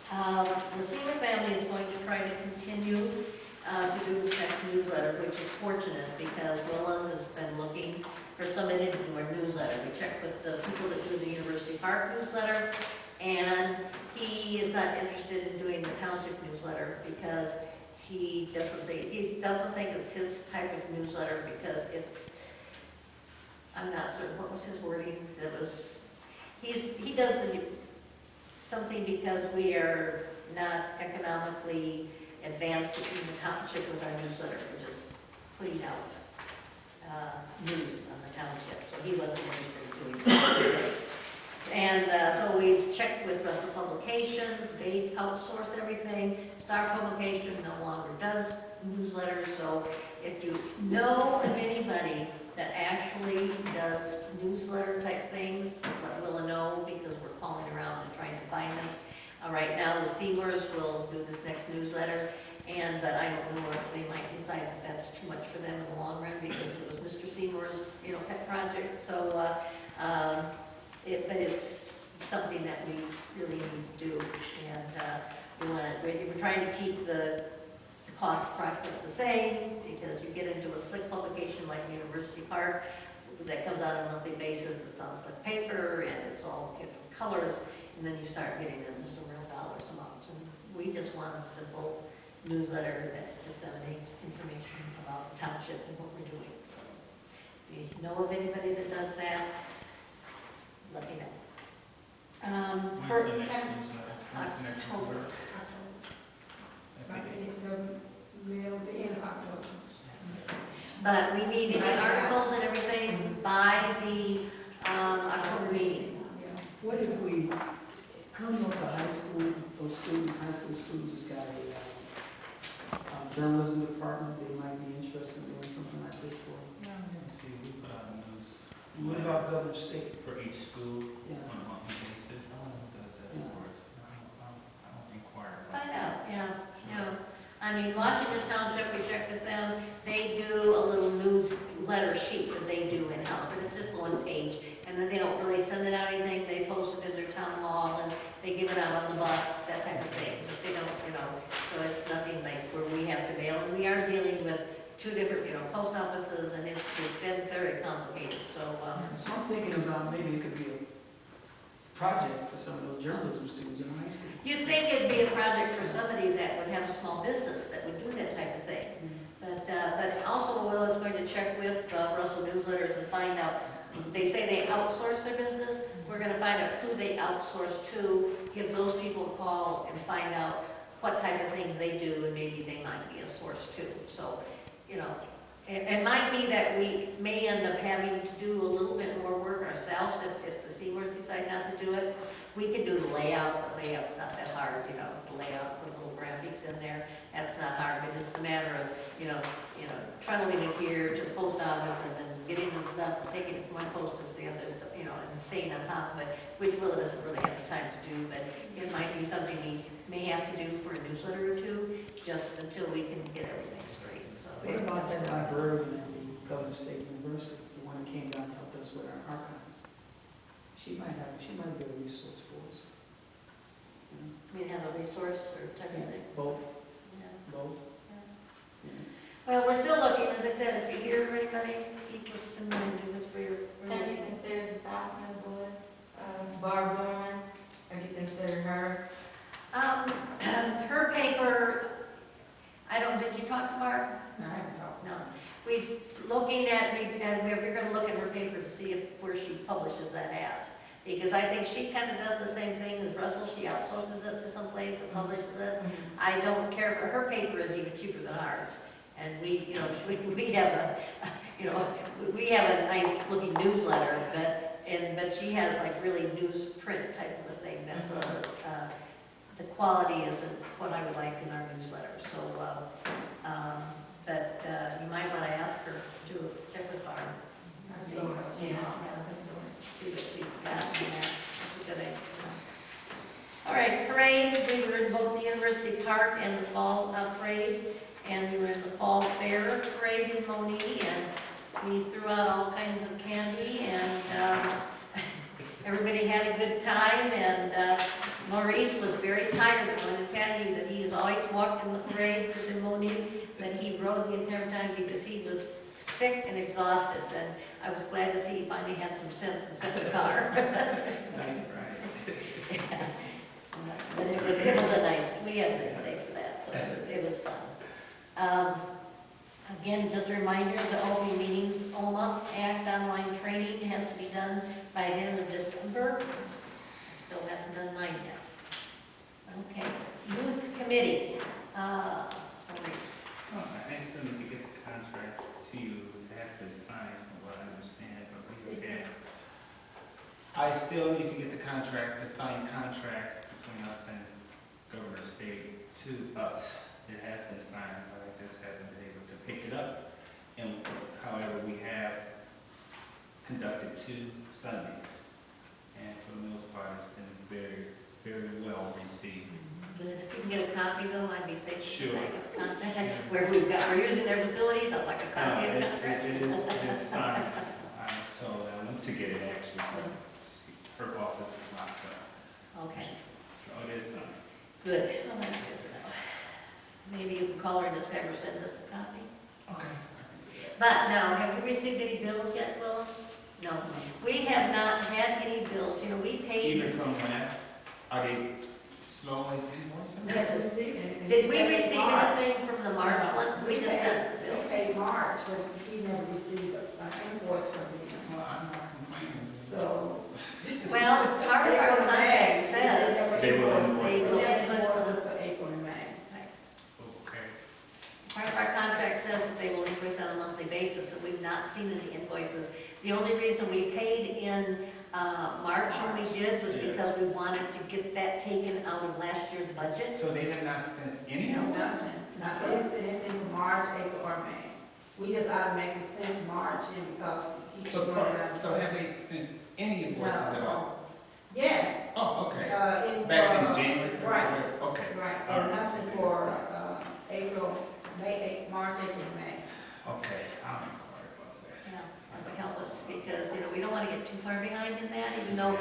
Speaker 3: The Senior family is going to try to continue to do this next newsletter, which is fortunate because Willa has been looking for somebody to do our newsletter. We checked with the people that do the University Park newsletter, and he is not interested in doing the township newsletter because he doesn't think it's his type of newsletter because it's, I'm not certain, what was his wording? He does something because we are not economically advanced in the township with our newsletter. We're just putting out news on the township, so he wasn't interested in doing that. So And so we've checked with Russell Publications, they outsource everything. Star Publication no longer does newsletters, so if you know of anybody that actually does newsletter type things, let Willa know, because we're calling around and trying to find them. Right now, the Seymours will do this next newsletter, but I don't know if they might decide that that's too much for them in the long run, because it was Mr. Seymour's, pet project, so, but it's something that we really need to do, and we're trying to keep the cost approximately the same, because you get into a slick publication like University Park that comes out on a monthly basis. It's on slick paper and it's all different colors, and then you start getting into some real dollars amounts. And we just want a simple newsletter that disseminates information about the township and what we're doing. So if you know of anybody that does that, let me know.
Speaker 8: When's the next newsletter? When's the next
Speaker 3: October.
Speaker 8: newsletter?
Speaker 3: But we need the articles and everything by the October meeting.
Speaker 4: What if we come up to high school, those students, high school students has got a journalism department, they might be interested in doing something like this for.
Speaker 8: Let me see, we put out news.
Speaker 4: And what about Governor State?
Speaker 8: For each school
Speaker 4: Yeah.
Speaker 8: on a monthly basis? I don't know who does that
Speaker 4: Yeah.
Speaker 8: for us. I don't inquire. about
Speaker 3: Find out, yeah.
Speaker 8: Sure.
Speaker 3: I mean, Washington Township, we checked with them, they do a little newsletter sheet that they do in-house, but it's just one page. And then they don't really send it out anything, they post it in their town hall, and they give it out on the bus, that type of thing. But they don't, so it's nothing like where we have to mail. And we are dealing with two different, post offices, and it's been very complicated, so,
Speaker 4: So I'm thinking about maybe it could be a project for some of those journalism students in high school.
Speaker 3: you'd think it'd be a project for somebody that would have a small business that would do that type of thing. But also Will is going to check with Russell Newsletters and find out, they say they outsource their business, we're gonna find out who they outsource to, give those people a call and find out what type of things they do, and maybe they might be a source too. So, it might be that we may end up having to do a little bit more work ourselves if the Seymours decide not to do it. We can do the layout. The layout's not that hard, the layout, put little graphics in there. That's not hard, but it's a matter of, trundling it here to the post office and then getting the stuff, and taking it from one post to the other, and staying on top of it, which Willa doesn't really have the time to do, but it might be something we may have to do for a newsletter or two, just until we can get everything straight, so.
Speaker 4: What about that librarian at the Governor State University, the one that came down and helped us with our archives? She might be a resource for us.
Speaker 3: We have a resource or type of thing.
Speaker 4: Both,
Speaker 3: Yeah.
Speaker 4: both. Yeah.
Speaker 3: Well, we're still looking, as I said, if you hear of anybody, keep us in mind, do this for your.
Speaker 6: Have you considered the Southland Boys, Barb Gorman? Have you considered her?
Speaker 3: Her paper, did you talk to Barb?
Speaker 1: No, I haven't talked.
Speaker 3: No. We're gonna look at her paper to see where she publishes that at. Because I think she kind of does the same thing as Russell, she outsources it to some place and publishes it. I don't care for, her paper is even cheaper than ours. And we have a nice looking newsletter, but she has like really newsprint type of a thing. That's the quality isn't what I would like in our newsletter. So, but you might want to ask her to check with Barb. See what she's got in there. That's a good idea. All right, parades. We were in both the University Park and the Fall Parade, and we were in the Fall Fair Parade in Monee, and we threw out all kinds of candy, and everybody had a good time, and Maurice was very tired. I want to tell you that he has always walked in the parade in Monee, but he rode the entire time because he was sick and exhausted, and I was glad to see he finally had some sense and set the car.
Speaker 8: Nice ride.
Speaker 3: Yeah. But it was a nice, we had a nice day for that, so it was fun. Again, just a reminder, the open meetings, OMA Act online training has to be done by the end of December. Still haven't done mine yet. Okay, Youth Committee. Maurice.
Speaker 8: I still need to get the contract to you. It has been signed, from what I understand, but we can. I still need to get the contract, the signed contract between us and Governor State to us. It has been signed, but I just haven't been able to pick it up. And however, we have conducted 2 Sundays. And for the most part, it's been very, very well received.
Speaker 3: Good. If you can get a copy though, I'd be safe.
Speaker 8: Sure.
Speaker 3: Where we're using their facilities, I'd like a copy of the contract.
Speaker 8: It is signed. I was told I went to get it actually, but her office is not done.
Speaker 3: Okay,
Speaker 8: So it is signed.
Speaker 3: good. Well, that's good to know. Maybe you can call her and just have her send us a copy.
Speaker 8: Okay.
Speaker 3: But now, have we received any bills yet, Will? No. We have not had any bills. You know, we paid.
Speaker 8: Even from last, are they slow in invoicing?
Speaker 1: We haven't received anything.
Speaker 3: Did we
Speaker 1: paid
Speaker 3: receive
Speaker 1: March.
Speaker 3: anything from the March ones? We just sent the
Speaker 1: We
Speaker 3: bill.
Speaker 1: paid March, but we never received an invoice from them.
Speaker 8: Well, I'm not complaining.
Speaker 1: So.
Speaker 3: Well, part of our contract says
Speaker 8: They will
Speaker 3: they will
Speaker 1: invoice
Speaker 3: invoice
Speaker 1: us for April and May.
Speaker 8: Okay.
Speaker 3: Part of our contract says that they will invoice on a monthly basis, and we've not seen any invoices. The only reason we paid in March when we did was because we wanted to get that taken out of last year's budget.
Speaker 8: So they have not sent any
Speaker 1: No,
Speaker 8: invoices?
Speaker 1: nothing. Not, they didn't send anything for March, April, or May. We just automatically sent March in because he should run it out.
Speaker 8: So have they sent any invoices at all?
Speaker 1: Yes.
Speaker 8: Oh, okay.
Speaker 1: Back
Speaker 8: Back in January,
Speaker 1: Right,
Speaker 8: February? Okay.
Speaker 1: right,
Speaker 8: All
Speaker 1: and
Speaker 8: right.
Speaker 1: nothing for April, March, April, May.
Speaker 8: Okay, I'm inquired about that.
Speaker 3: Yeah, that would help us, because, you know, we don't want to get too far behind in that, even though,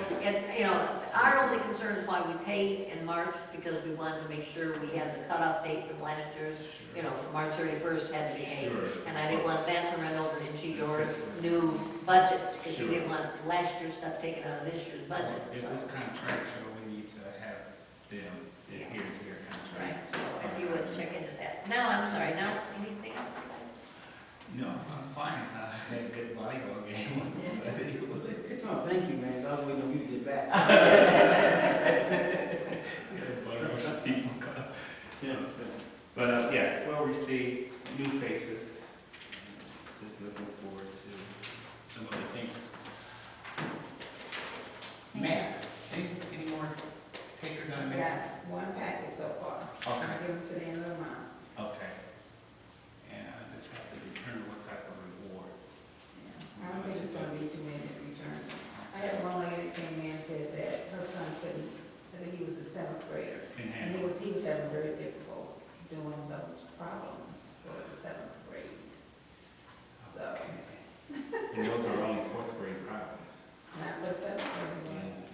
Speaker 3: you know, our only concern is why we paid in March, because we wanted to make sure we had the cutoff date from last year's, you know, from March 31st had to be paid.
Speaker 8: Sure.
Speaker 3: And I didn't want that to run over into your new budget, because you
Speaker 8: Sure.
Speaker 3: didn't want last year's stuff taken out of this year's budget.
Speaker 8: If
Speaker 3: So,
Speaker 8: it's contractual, we need to have them adhere to their contract.
Speaker 3: right, so if you would check into that. Now, I'm sorry, now, anything else?
Speaker 8: No, I'm fine. I had a good volleyball game on Sunday.
Speaker 4: Oh, thank you, man. I was waiting on you to get back.
Speaker 8: People come. Yeah. But, yeah, well received, new faces. Just looking forward to some of the things. Matt, any more takers on
Speaker 1: We
Speaker 8: Matt?
Speaker 1: got one packet so far.
Speaker 8: Okay.
Speaker 1: I'll give it to the end of the month.
Speaker 8: Okay. And I just have to determine what type of reward.
Speaker 1: I don't think it's gonna be too many returns. I had one lady that came in and said that her son couldn't, I think he was a 7th grader,
Speaker 8: Can
Speaker 1: and
Speaker 8: handle.
Speaker 1: he was having very difficult doing those problems for the 7th grade. So,
Speaker 8: And those are only 4th grade problems.
Speaker 1: not for 7th grade.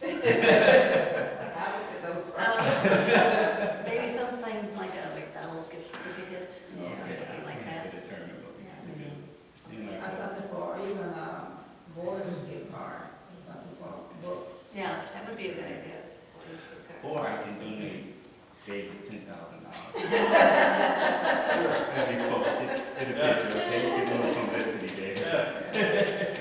Speaker 8: Yeah.
Speaker 1: I looked at those problems.
Speaker 3: Maybe something like a McDonald's gift certificate,
Speaker 1: Yeah.
Speaker 3: something like
Speaker 8: We have
Speaker 3: that.
Speaker 8: to determine what we have to do. You know,
Speaker 1: Something for, even boarders gift card, something for books.
Speaker 3: Yeah, that would be a good idea.
Speaker 8: or I can donate Davis $10,000. That'd be cool. In the picture, okay? You get a little publicity, David.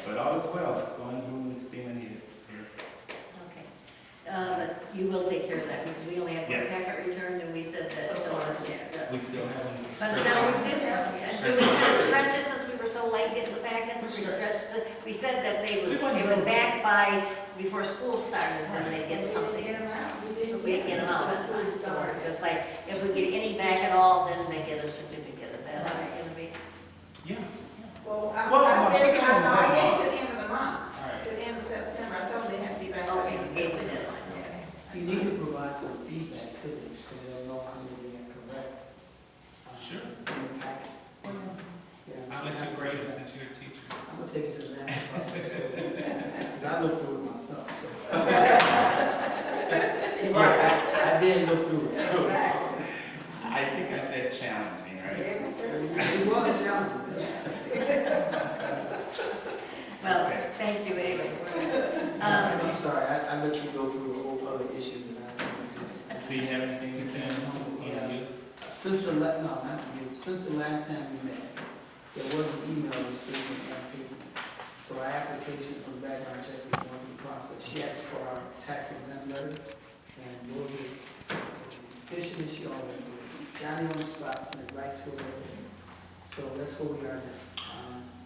Speaker 8: But all is well, going through and steaming here.
Speaker 3: Okay. But you will take care of that, because we only have one
Speaker 8: Yes.
Speaker 3: packet returned, and we said that.
Speaker 1: So far, yes.
Speaker 8: We still haven't.
Speaker 3: But now we did, do we kind of stretch it since we were so late getting the packets? We stretched it, we said that it was back by, before school started, then they'd get something.
Speaker 1: Get them out.
Speaker 3: So we didn't get them out.
Speaker 1: Until school
Speaker 3: So
Speaker 1: started.
Speaker 3: it's just like, if we get any back at all, then they get a certificate. Is that how it's gonna be?
Speaker 8: Yeah.
Speaker 1: Well,
Speaker 8: Well,
Speaker 1: I
Speaker 8: no,
Speaker 1: said,
Speaker 8: she can
Speaker 1: I know, I
Speaker 8: hold
Speaker 1: gave
Speaker 8: on.
Speaker 1: to the end of the month,
Speaker 8: All right.
Speaker 1: to the end of September, I told them they had to be back by the
Speaker 3: Okay,
Speaker 1: end of
Speaker 3: you gave the
Speaker 1: September.
Speaker 3: deadline.
Speaker 1: Yes.
Speaker 4: You need to provide some feedback to them so they'll know how many they correct.
Speaker 8: Sure.
Speaker 4: In the packet. Yeah,
Speaker 8: I'll let you grade it since you're a teacher.
Speaker 4: I'm gonna take it to the national project, because I looked through it myself, so. I did look through it, so.
Speaker 8: I think I said challenging, right?
Speaker 4: It was challenging, that's
Speaker 3: Well,
Speaker 8: Okay.
Speaker 3: thank you anyway.
Speaker 4: I'm sorry, I let you go through all other issues and I just.
Speaker 8: Do you have anything to say? Yeah.
Speaker 4: Since the last time we met, there was an email received from MP. So our application for the background checks is going through the process. She asked for our tax exempt letter, and Lori is as efficient as she always is. Johnny on the spot, sent it right to her. So that's where we are now.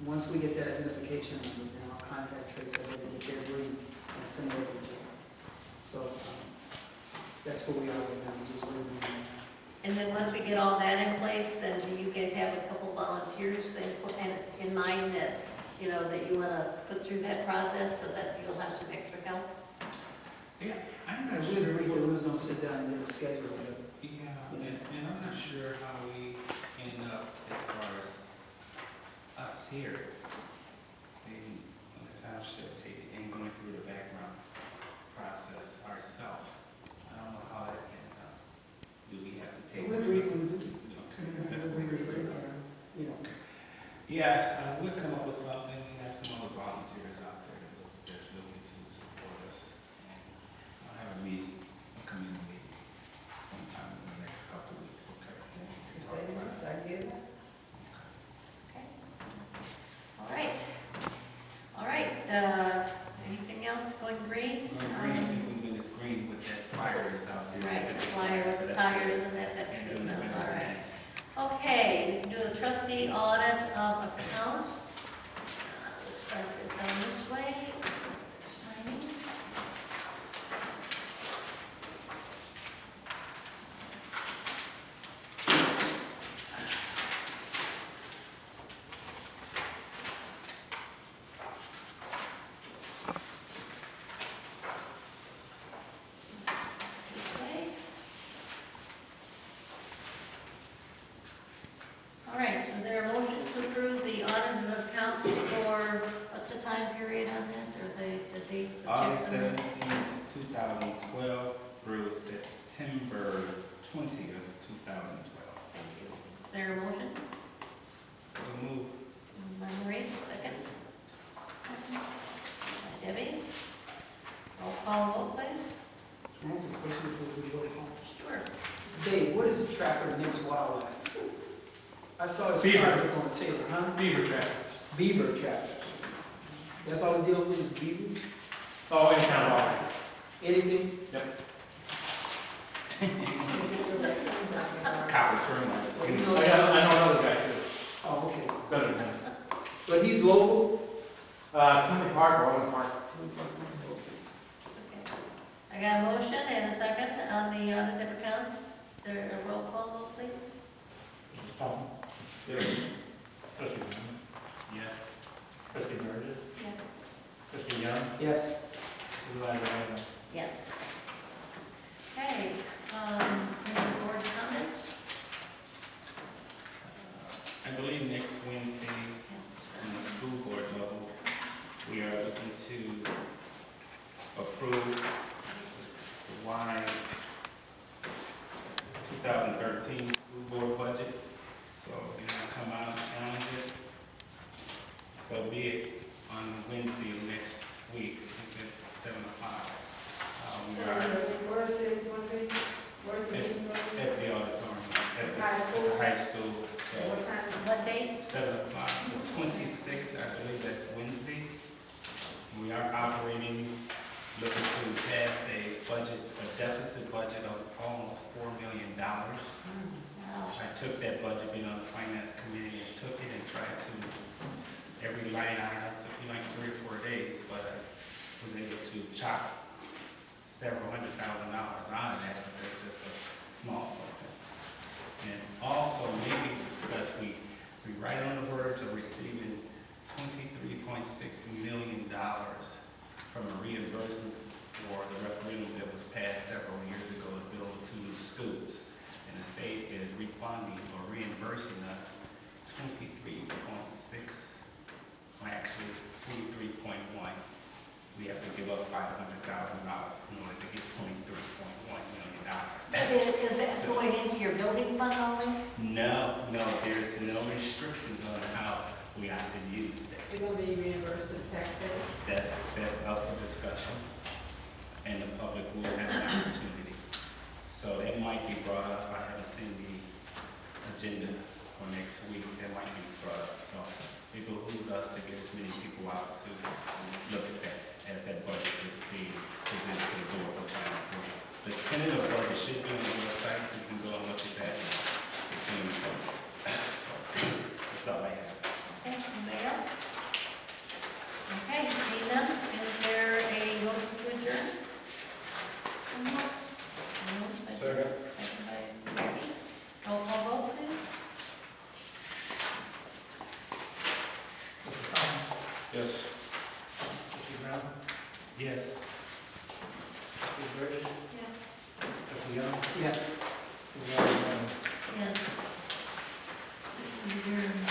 Speaker 4: Once we get that identification number, then I'll contact trace of it and get their agreement and send it over to them. So, that's where we are right now, just waiting on that.
Speaker 3: And then once we get all that in place, then do you guys have a couple volunteers then put in mind that, you know, that you want to put through that process so that you'll have some extra help?
Speaker 8: Yeah, I'm
Speaker 4: I
Speaker 8: not
Speaker 4: really
Speaker 8: sure.
Speaker 4: agree that we was gonna sit down and get a schedule, but
Speaker 8: Yeah, and I'm not sure how we end up as far as us here in the township and going through the background process ourselves. I don't know how that can, do we have to take?
Speaker 4: we agree, we do.
Speaker 8: Okay, that's
Speaker 4: We
Speaker 8: what
Speaker 4: agree, you know.
Speaker 8: Yeah, we'll come up with something. We have some other volunteers out there that's looking to support us. And I'll have a meeting, a community meeting sometime in the next couple of weeks, okay? And we can talk about it.
Speaker 1: I get it.
Speaker 3: Okay. All right. All right, anything else going green?
Speaker 8: When it's green with that flyer that's out there.
Speaker 3: Right, the flyer with the tires and that's good
Speaker 8: And then
Speaker 3: enough,
Speaker 8: we'll-
Speaker 3: all right. Okay, we can do the trustee audit of accounts. We'll start it down this way. Signing. This way. All right, is there a motion to approve the audit of accounts for, what's the time period on that, or the dates? the
Speaker 8: August
Speaker 3: checks on that?
Speaker 8: 17th, 2012 through September 20th, 2012.
Speaker 3: Is there a motion?
Speaker 8: So move.
Speaker 3: By Marie, second. Second. By Debbie. Roll call vote, please.
Speaker 4: Can I ask a question before we go home?
Speaker 3: Sure.
Speaker 4: Dave, what is the trapper next wildlife? I saw his
Speaker 2: Beaver.
Speaker 4: project on the table, huh?
Speaker 2: Beaver trap.
Speaker 4: Beaver trapper. That's all we deal with is beaver?
Speaker 2: Oh, in town hall.
Speaker 4: Anything?
Speaker 8: Copper terminal.
Speaker 4: So you know-
Speaker 2: I know another guy too.
Speaker 4: Oh, okay.
Speaker 2: Better than him.
Speaker 4: But he's local?
Speaker 2: Tony Park, Orland Park.
Speaker 3: Okay. I got a motion and a second on the audit of accounts. Is there a roll call vote, please?
Speaker 5: Mrs. Thompson?
Speaker 2: Yes.
Speaker 5: Trustee Brennan?
Speaker 8: Yes.
Speaker 5: Trustee Burgess?
Speaker 1: Yes.
Speaker 5: Trustee Young?
Speaker 4: Yes.
Speaker 5: Supervisor Randall?
Speaker 3: Yes. Okay, any board comments?
Speaker 8: I believe next Wednesday, on the school board level, we are looking to approve the Y 2013 school board budget. So if you want to come out and challenge it, so be it on Wednesday of next week, I think at 7 o'clock. We are
Speaker 1: Where's it going to be? Where's the meeting going to be?
Speaker 8: at the auditorium, at the
Speaker 1: High school?
Speaker 8: high school. So
Speaker 1: What time?
Speaker 3: What date?
Speaker 8: 7 o'clock, the 26th, I believe that's Wednesday. We are operating, looking to pass a budget, a deficit budget of almost $4 million.
Speaker 3: Wow.
Speaker 8: I took that budget, being on the finance committee, and took it and tried to, every line item, took me like 3 or 4 days, but I was able to chop several $100,000 out of that, but that's just a small token. And also, maybe discuss, we right on the verge of receiving $23.6 million from a reimbursement for the referendum that was passed several years ago to build 2 new schools. And the state is refunding or reimbursing us 23.6, well, actually 23.1. We have to give up $500,000 in order to get $23.1 million.
Speaker 3: Is that going into your building fund only?
Speaker 8: No, there's no restrictions on how we are to use that.
Speaker 1: It's going to be reimbursed to the taxpayers?
Speaker 8: That's up for discussion, and the public will have an opportunity. So that might be brought up. I haven't seen the agenda for next week. That might be brought up. So it behooves us to get as many people out to look at that as that budget is being presented to the board for final approval. The tentative budget should be on the website, so you can go and look at that. That's all I have.
Speaker 3: Okay, anybody else? Okay,
Speaker 7: Yes.
Speaker 5: Trustee Brown?
Speaker 8: Yes.
Speaker 5: Trustee Burgess?
Speaker 3: Yes.
Speaker 5: Trustee Young?
Speaker 4: Yes.
Speaker 5: Trustee Young?
Speaker 3: Yes. Adjourned.